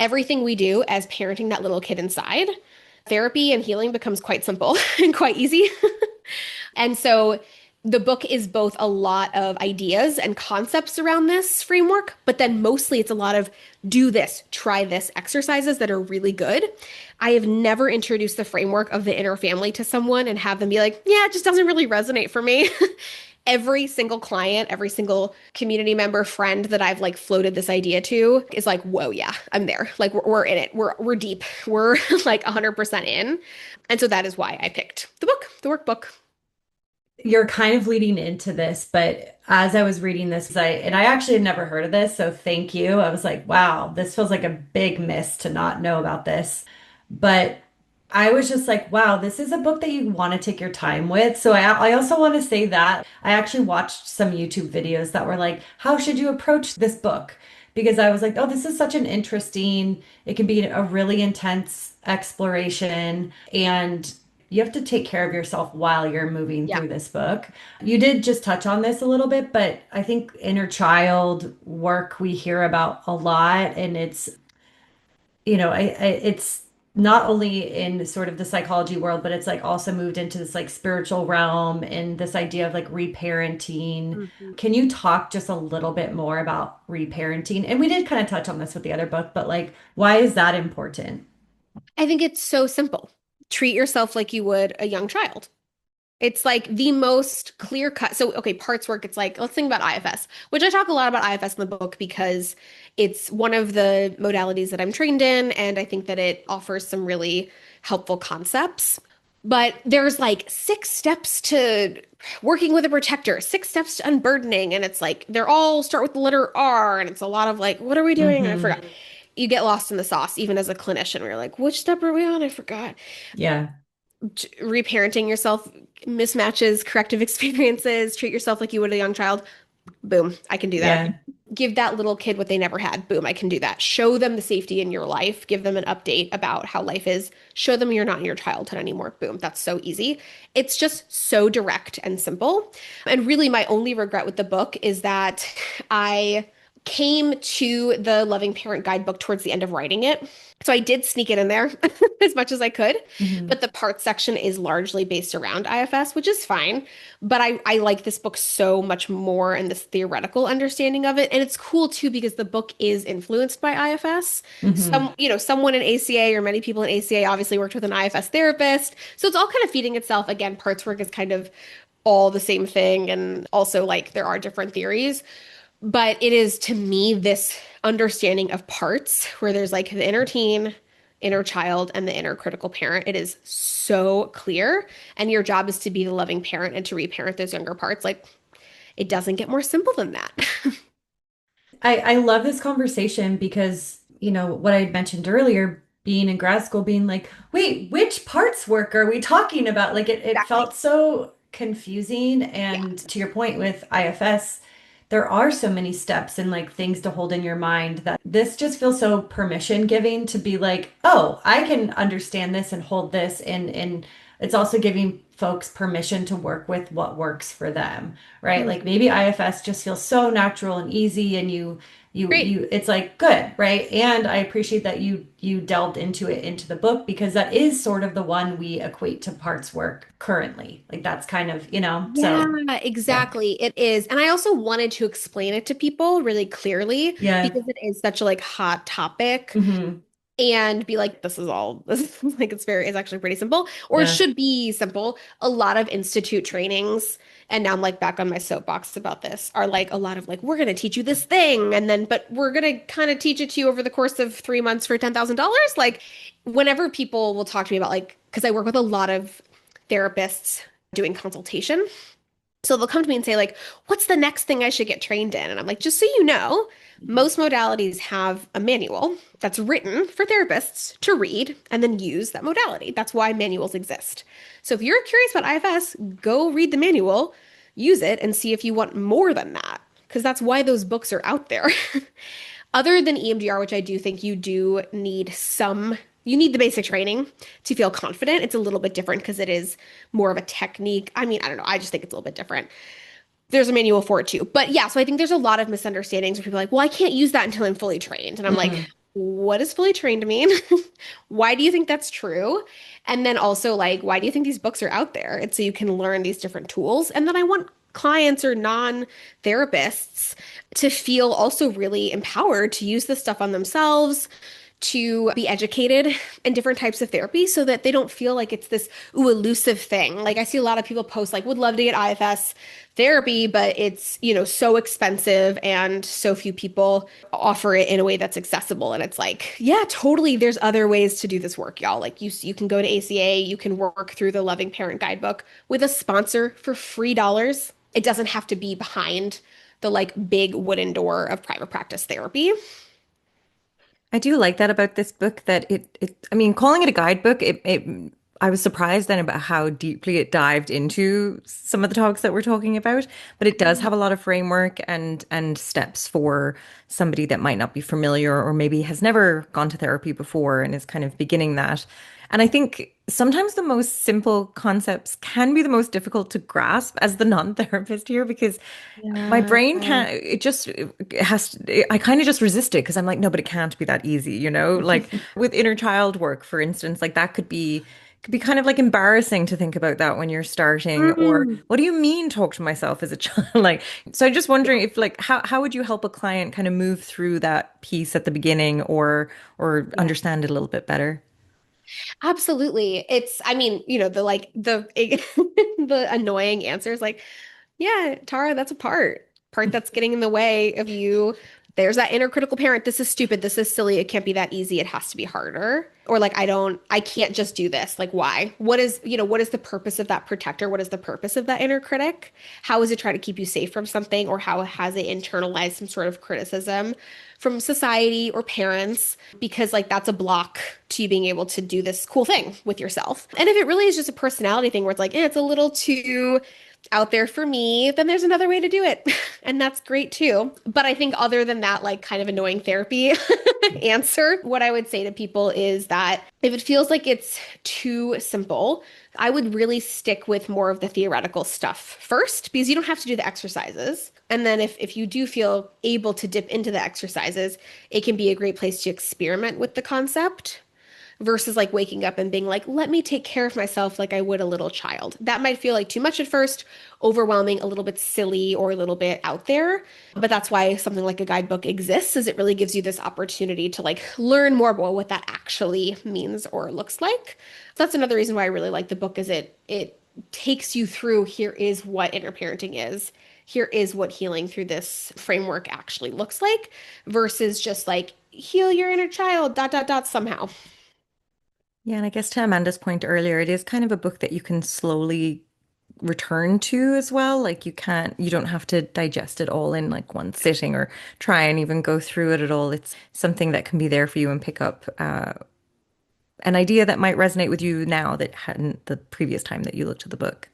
everything we do as parenting that little kid inside, therapy and healing becomes quite simple and quite easy. And so the book is both a lot of ideas and concepts around this framework, but then mostly it's a lot of do this, try this exercises that are really good. I have never introduced the framework of the inner family to someone and have them be like, yeah, it just doesn't really resonate for me. Every single client, every single community member, friend that I've like floated this idea to is like, whoa, yeah, I'm there. Like we're in it. We're deep. We're like 100% in. And so that is why I picked the book, the workbook.
You're kind of leading into this, but as I was reading this, I actually had never heard of this, so thank you. I was like, wow, this feels like a big miss to not know about this. But I was just like, wow, this is a book that you want to take your time with. So I also want to say that I actually watched some YouTube videos that were like, how should you approach this book? Because I was like, oh, this is such an interesting, it can be a really intense exploration. And you have to take care of yourself while you're moving
Yeah.
through this book. You did just touch on this a little bit, but I think inner child work we hear about a lot. And it's, it's not only in sort of the psychology world, but it's like also moved into this like spiritual realm and this idea of like reparenting.
Mhm.
Can you talk just a little bit more about reparenting? And we did kind of touch on this with the other book, but like, why is that important?
I think it's so simple. Treat yourself like you would a young child. It's like the most clear cut. So, okay, parts work, it's like, let's think about IFS, which I talk a lot about IFS in the book because it's one of the modalities that I'm trained in. And I think that it offers some really helpful concepts. But there's like 6 steps to working with a protector, 6 steps to unburdening. And it's like, they're all start with the letter R. And it's a lot of like, what are we doing? I forgot. You get lost in the sauce, even as a clinician, where you're like, which step are we on? I forgot.
Yeah.
Reparenting yourself, mismatches, corrective experiences, treat yourself like you would a young child. Boom, I can do that.
Yeah.
Give that little kid what they never had. Boom, I can do that. Show them the safety in your life. Give them an update about how life is. Show them you're not in your childhood anymore. Boom, that's so easy. It's just so direct and simple. And really, my only regret with the book is that I came to the Loving Parent Guidebook towards the end of writing it. So I did sneak it in there as much as I could,
Mhm.
but the part section is largely based around IFS, which is fine. But I like this book so much more and this theoretical understanding of it. And it's cool too because the book is influenced by IFS.
Mhm.
Someone in ACA or many people in ACA obviously worked with an IFS therapist. So it's all kind of feeding itself. Again, parts work is kind of all the same thing. And also like there are different theories. But it is to me this understanding of parts where there's like the inner teen, inner child, and the inner critical parent. It is so clear. And your job is to be the loving parent and to reparent those younger parts. Like it doesn't get more simple than that.
I love this conversation because, what I mentioned earlier, being in grad school, being like, wait, which parts work are we talking about? Like it
Exactly.
felt so confusing.
Yeah.
And to your point with IFS, there are so many steps and like things to hold in your mind that this just feels so permission giving to be like, oh, I can understand this and hold this. And it's also giving folks permission to work with what works for them, right?
Mhm.
Like maybe IFS just feels so natural and easy and
Great.
it's like good, right? And I appreciate that you delved into it into the book because that is sort of the one we equate to parts work currently. Like that's kind of,
Yeah,
so yeah.
exactly. It is. And I also wanted to explain it to people really clearly
Yeah.
because it is such a like hot topic.
Hmm.
And be like, this is all this is like it's actually pretty simple, or it
Yeah.
should be simple. A lot of institute trainings, and now I'm like back on my soapbox about this, are like a lot of like, we're gonna teach you this thing, and then but we're gonna kind of teach it to you over the course of 3 months for $10,000. Like, whenever people will talk to me about like, because I work with a lot of therapists doing consultation. So they'll come to me and say, like, what's the next thing I should get trained in? And I'm like, just so you know, most modalities have a manual that's written for therapists to read and then use that modality. That's why manuals exist. So if you're curious about IFS, go read the manual, use it, and see if you want more than that, because that's why those books are out there. Other than EMDR, which I do think you need the basic training to feel confident. It's a little bit different because it is more of a technique. I mean, I don't know. I just think it's a little bit different. There's a manual for it too. But yeah, so I think there's a lot of misunderstandings where people are like, well, I can't use that until I'm fully trained. And I'm like,
Hmm.
what does fully trained mean? Why do you think that's true? And then also, like, why do you think these books are out there? It's so you can learn these different tools. And then I want clients or non-therapists to feel also really empowered to use this stuff on themselves, to be educated in different types of therapy so that they don't feel like it's this elusive thing. Like I see a lot of people post like would love to get IFS therapy, but it's, so expensive and so few people offer it in a way that's accessible. And it's like, yeah, totally. There's other ways to do this work, y'all. Like you can go to ACA, you can work through the Loving Parent Guidebook with a sponsor for free dollars. It doesn't have to be behind the like big wooden door of private practice therapy.
I do like that about this book that I mean, calling it a guidebook, I was surprised then about how deeply it dived into some of the topics that we're talking about, but it does have a lot of framework and steps for somebody that might not be familiar or maybe has never gone to therapy before and is kind of beginning that. And I think sometimes the most simple concepts can be the most difficult to grasp as the non-therapist here because my
Yeah.
brain can't, it has, I kind of just resist it because I'm like, no, but it can't be that easy, you know? Like with inner child work, for instance, like that could be kind of like embarrassing to think about that when you're starting, or
Mm.
what do you mean talk to myself as a child? Like, so I'm just wondering if like how would you help a client kind of move through that piece at the beginning or
Yeah.
understand it a little bit better?
Absolutely. I mean, the like the the annoying answer is like, yeah, Tara, that's a part that's getting in the way of you. There's that inner critical parent. This is stupid. This is silly. It can't be that easy. It has to be harder. Or like, I can't just do this. Like, why? What is the purpose of that protector? What is the purpose of that inner critic? How is it trying to keep you safe from something? Or how has it internalized some sort of criticism from society or parents? Because like that's a block to you being able to do this cool thing with yourself. And if it really is just a personality thing where it's like, it's a little too out there for me, then there's another way to do it. And that's great too. But I think other than that, like kind of annoying therapy answer, what I would say to people is that if it feels like it's too simple, I would really stick with more of the theoretical stuff first because you don't have to do the exercises. And then if you do feel able to dip into the exercises, it can be a great place to experiment with the concept versus like waking up and being like, let me take care of myself like I would a little child. That might feel like too much at first, overwhelming, a little bit silly or a little bit out there. But that's why something like a guidebook exists, is it really gives you this opportunity to like learn more about what that actually means or looks like. So that's another reason why I really like the book is it takes you through here is what inner parenting is. Here is what healing through this framework actually looks like versus just like heal your inner child, dot, dot, dot, somehow.
Yeah, and I guess to Amanda's point earlier, it is kind of a book that you can slowly return to as well. Like you don't have to digest it all in like one sitting or try and even go through it at all. It's something that can be there for you and pick up an idea that might resonate with you now that hadn't the previous time that you looked at the book.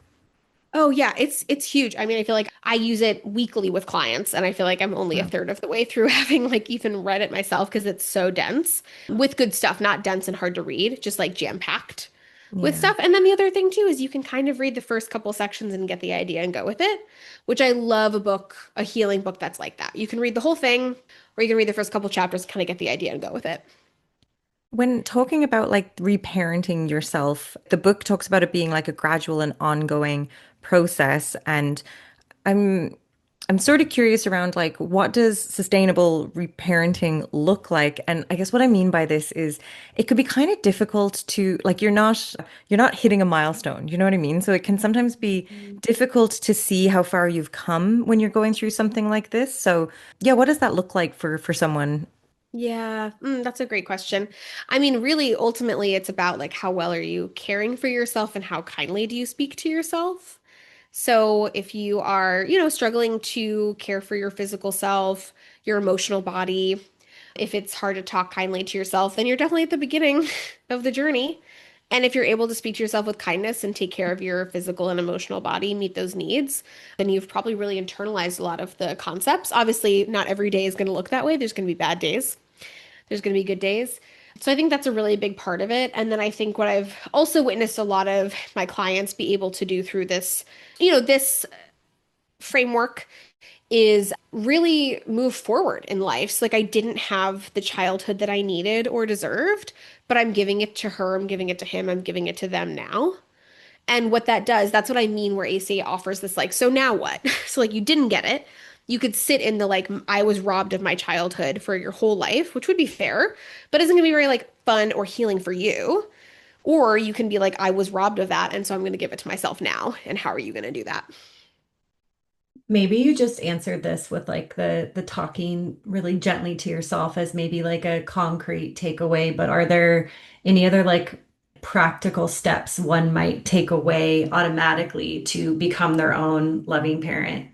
Oh yeah, it's huge. I mean, I feel like I use it weekly with clients, and I feel like I'm only a
Wow.
third of the way through having like even read it myself because it's so dense with good stuff, not dense and hard to read, just like jam-packed with
Yeah.
stuff. And then the other thing too is you can kind of read the first couple sections and get the idea and go with it, which I love a book, a healing book that's like that. You can read the whole thing, or you can read the first couple chapters, kind of get the idea and go with it.
When talking about like reparenting yourself, the book talks about it being like a gradual and ongoing process. And I'm I'm sort of curious around like what does sustainable reparenting look like? And I guess what I mean by this is it could be kind of difficult to like you're not hitting a milestone, you know what I mean? So it can sometimes be difficult to see how far you've come when you're going through something like this. So yeah, what does that look like for someone?
Yeah, that's a great question. I mean, really, ultimately, it's about like how well are you caring for yourself and how kindly do you speak to yourself? So if you are, struggling to care for your physical self, your emotional body, if it's hard to talk kindly to yourself, then you're definitely at the beginning of the journey. And if you're able to speak to yourself with kindness and take care of your physical and emotional body, meet those needs, then you've probably really internalized a lot of the concepts. Obviously, not every day is going to look that way. There's going to be bad days. There's going to be good days. So I think that's a really big part of it. And then I think what I've also witnessed a lot of my clients be able to do through this framework is really move forward in life. So like I didn't have the childhood that I needed or deserved, but I'm giving it to her, I'm giving it to him, I'm giving it to them now. And what that does, that's what I mean where ACA offers this like, so now what? So like you didn't get it. You could sit in the like I was robbed of my childhood for your whole life, which would be fair, but isn't gonna be very like fun or healing for you. Or you can be like, I was robbed of that, and so I'm gonna give it to myself now. And how are you gonna do that?
Maybe you just answered this with like the talking really gently to yourself as maybe like a concrete takeaway, but are there any other like practical steps one might take away automatically to become their own loving parent?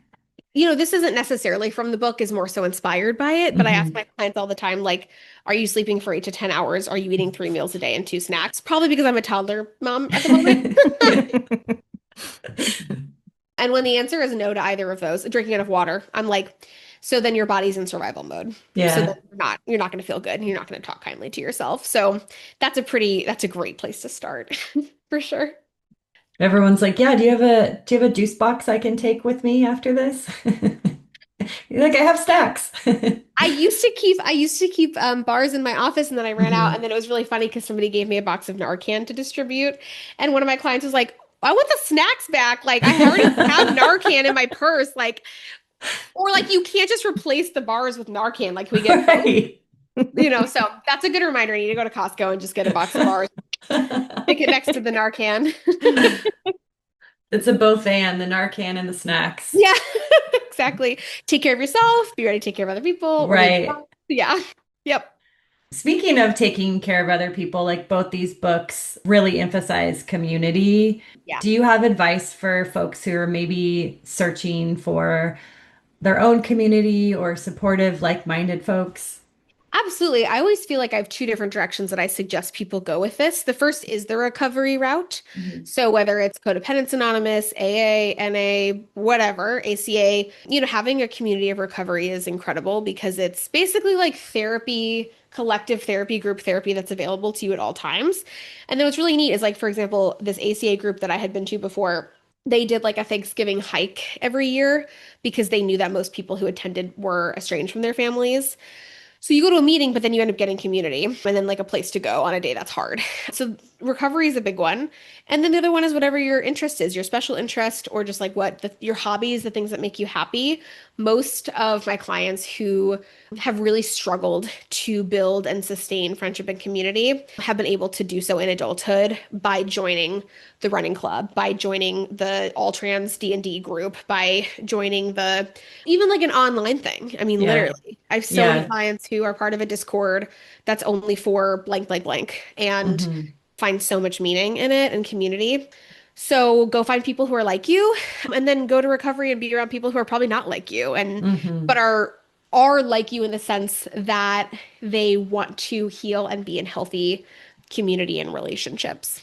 This isn't necessarily from the book, is more so inspired by it, but I ask
Mhm.
my clients all the time, like, are you sleeping for 8 to 10 hours? Are you eating 3 meals a day and two snacks? Probably because I'm a toddler mom at the moment. And when the answer is no to either of those, drinking enough water, I'm like, so then your body's in survival mode. So then
Yeah.
you're not going to feel good and you're not going to talk kindly to yourself. So that's a great place to start for sure.
Everyone's like, yeah, do you have a juice box I can take with me after this? You're like, I have snacks.
I used to keep bars in my office and then I ran out
Mhm.
and then it was really funny because somebody gave me a box of Narcan to distribute and one of my clients was like, I want the snacks back. Like I already have Narcan in my purse. Like, or like you can't just replace the bars with Narcan. Like we get both,
Right.
so that's a good reminder. I need to go to Costco and just get a box of bars, stick it next to the Narcan.
It's a both and the Narcan and the snacks.
Yeah, exactly. Take care of yourself, be ready to take care of other people, or maybe
Right.
not. Yeah. Yep.
Speaking of taking care of other people, like both these books really emphasize community.
Yeah.
Do you have advice for folks who are maybe searching for their own community or supportive, like-minded folks?
Absolutely. I always feel like I have two different directions that I suggest people go with this. The first is the recovery route.
Mhm.
So whether it's Codependence Anonymous, AA, NA, whatever, ACA, having a community of recovery is incredible because it's basically like therapy, collective therapy, group therapy that's available to you at all times. And then what's really neat is like, for example, this ACA group that I had been to before, they did like a Thanksgiving hike every year because they knew that most people who attended were estranged from their families. So you go to a meeting, but then you end up getting community and then like a place to go on a day that's hard. So recovery is a big one. And then the other one is whatever your interest is, your special interest, or just like your hobbies, the things that make you happy. Most of my clients who have really struggled to build and sustain friendship and community have been able to do so in adulthood by joining the running club, by joining the all trans D&D group, by joining the even like an online thing. I mean,
Yeah.
literally, I have so many
Yeah.
clients who are part of a Discord that's only for blank, blank, blank, and
Hmm.
find so much meaning in it and community. So go find people who are like you, and then go to recovery and be around people who are probably not like you and
Hmm.
but are like you in the sense that they want to heal and be in healthy community and relationships.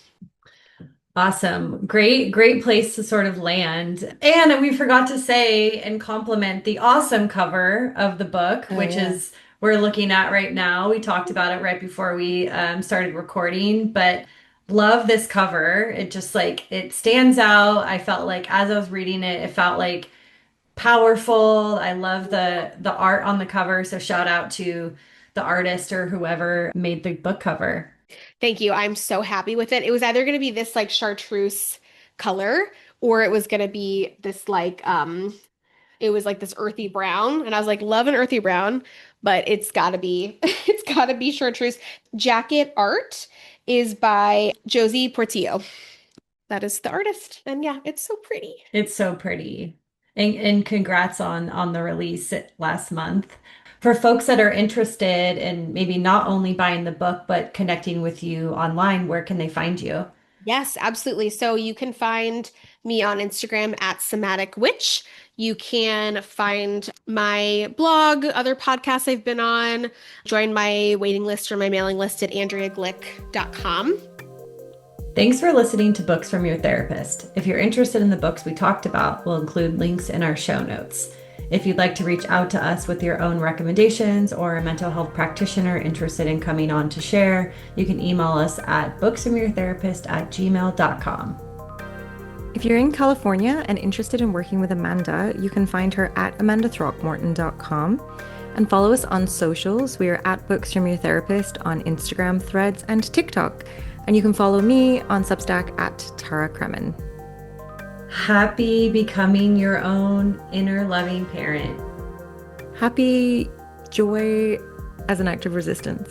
Awesome. Great place to sort of land. And we forgot to say and compliment the awesome cover of the book,
Oh,
which
yeah.
is we're looking at right now. We talked about it right before we started recording, but love this cover. It just like it stands out. I felt like as I was reading it, it felt like powerful. I love the art on the cover. So shout out to the artist or whoever made the book cover.
Thank you. I'm so happy with it. It was either going to be this like chartreuse color or it was going to be this like it was like this earthy brown and I was like love an earthy brown, but it's got to be it's got to be chartreuse. Jacket art is by Josie Portillo. That is the artist. And yeah, it's so pretty.
It's so pretty. And congrats on the release last month. For folks that are interested in maybe not only buying the book, but connecting with you online, where can they find you?
Yes, absolutely. So you can find me on Instagram at Somatic Witch. You can find my blog, other podcasts I've been on, join my waiting list or my mailing list at andreaglik.com.
Thanks for listening to Books from Your Therapist. If you're interested in the books we talked about, we'll include links in our show notes. If you'd like to reach out to us with your own recommendations or a mental health practitioner interested in coming on to share, you can email us at booksfromyourtherapist@gmail.com.
If you're in California and interested in working with Amanda, you can find her at amandathrockmorton.com and follow us on socials. We are at Books From Your Therapist on Instagram, Threads, and TikTok. And you can follow me on Substack at Tara Kremen.
Happy becoming your own inner loving parent.
Happy joy as an act of resistance.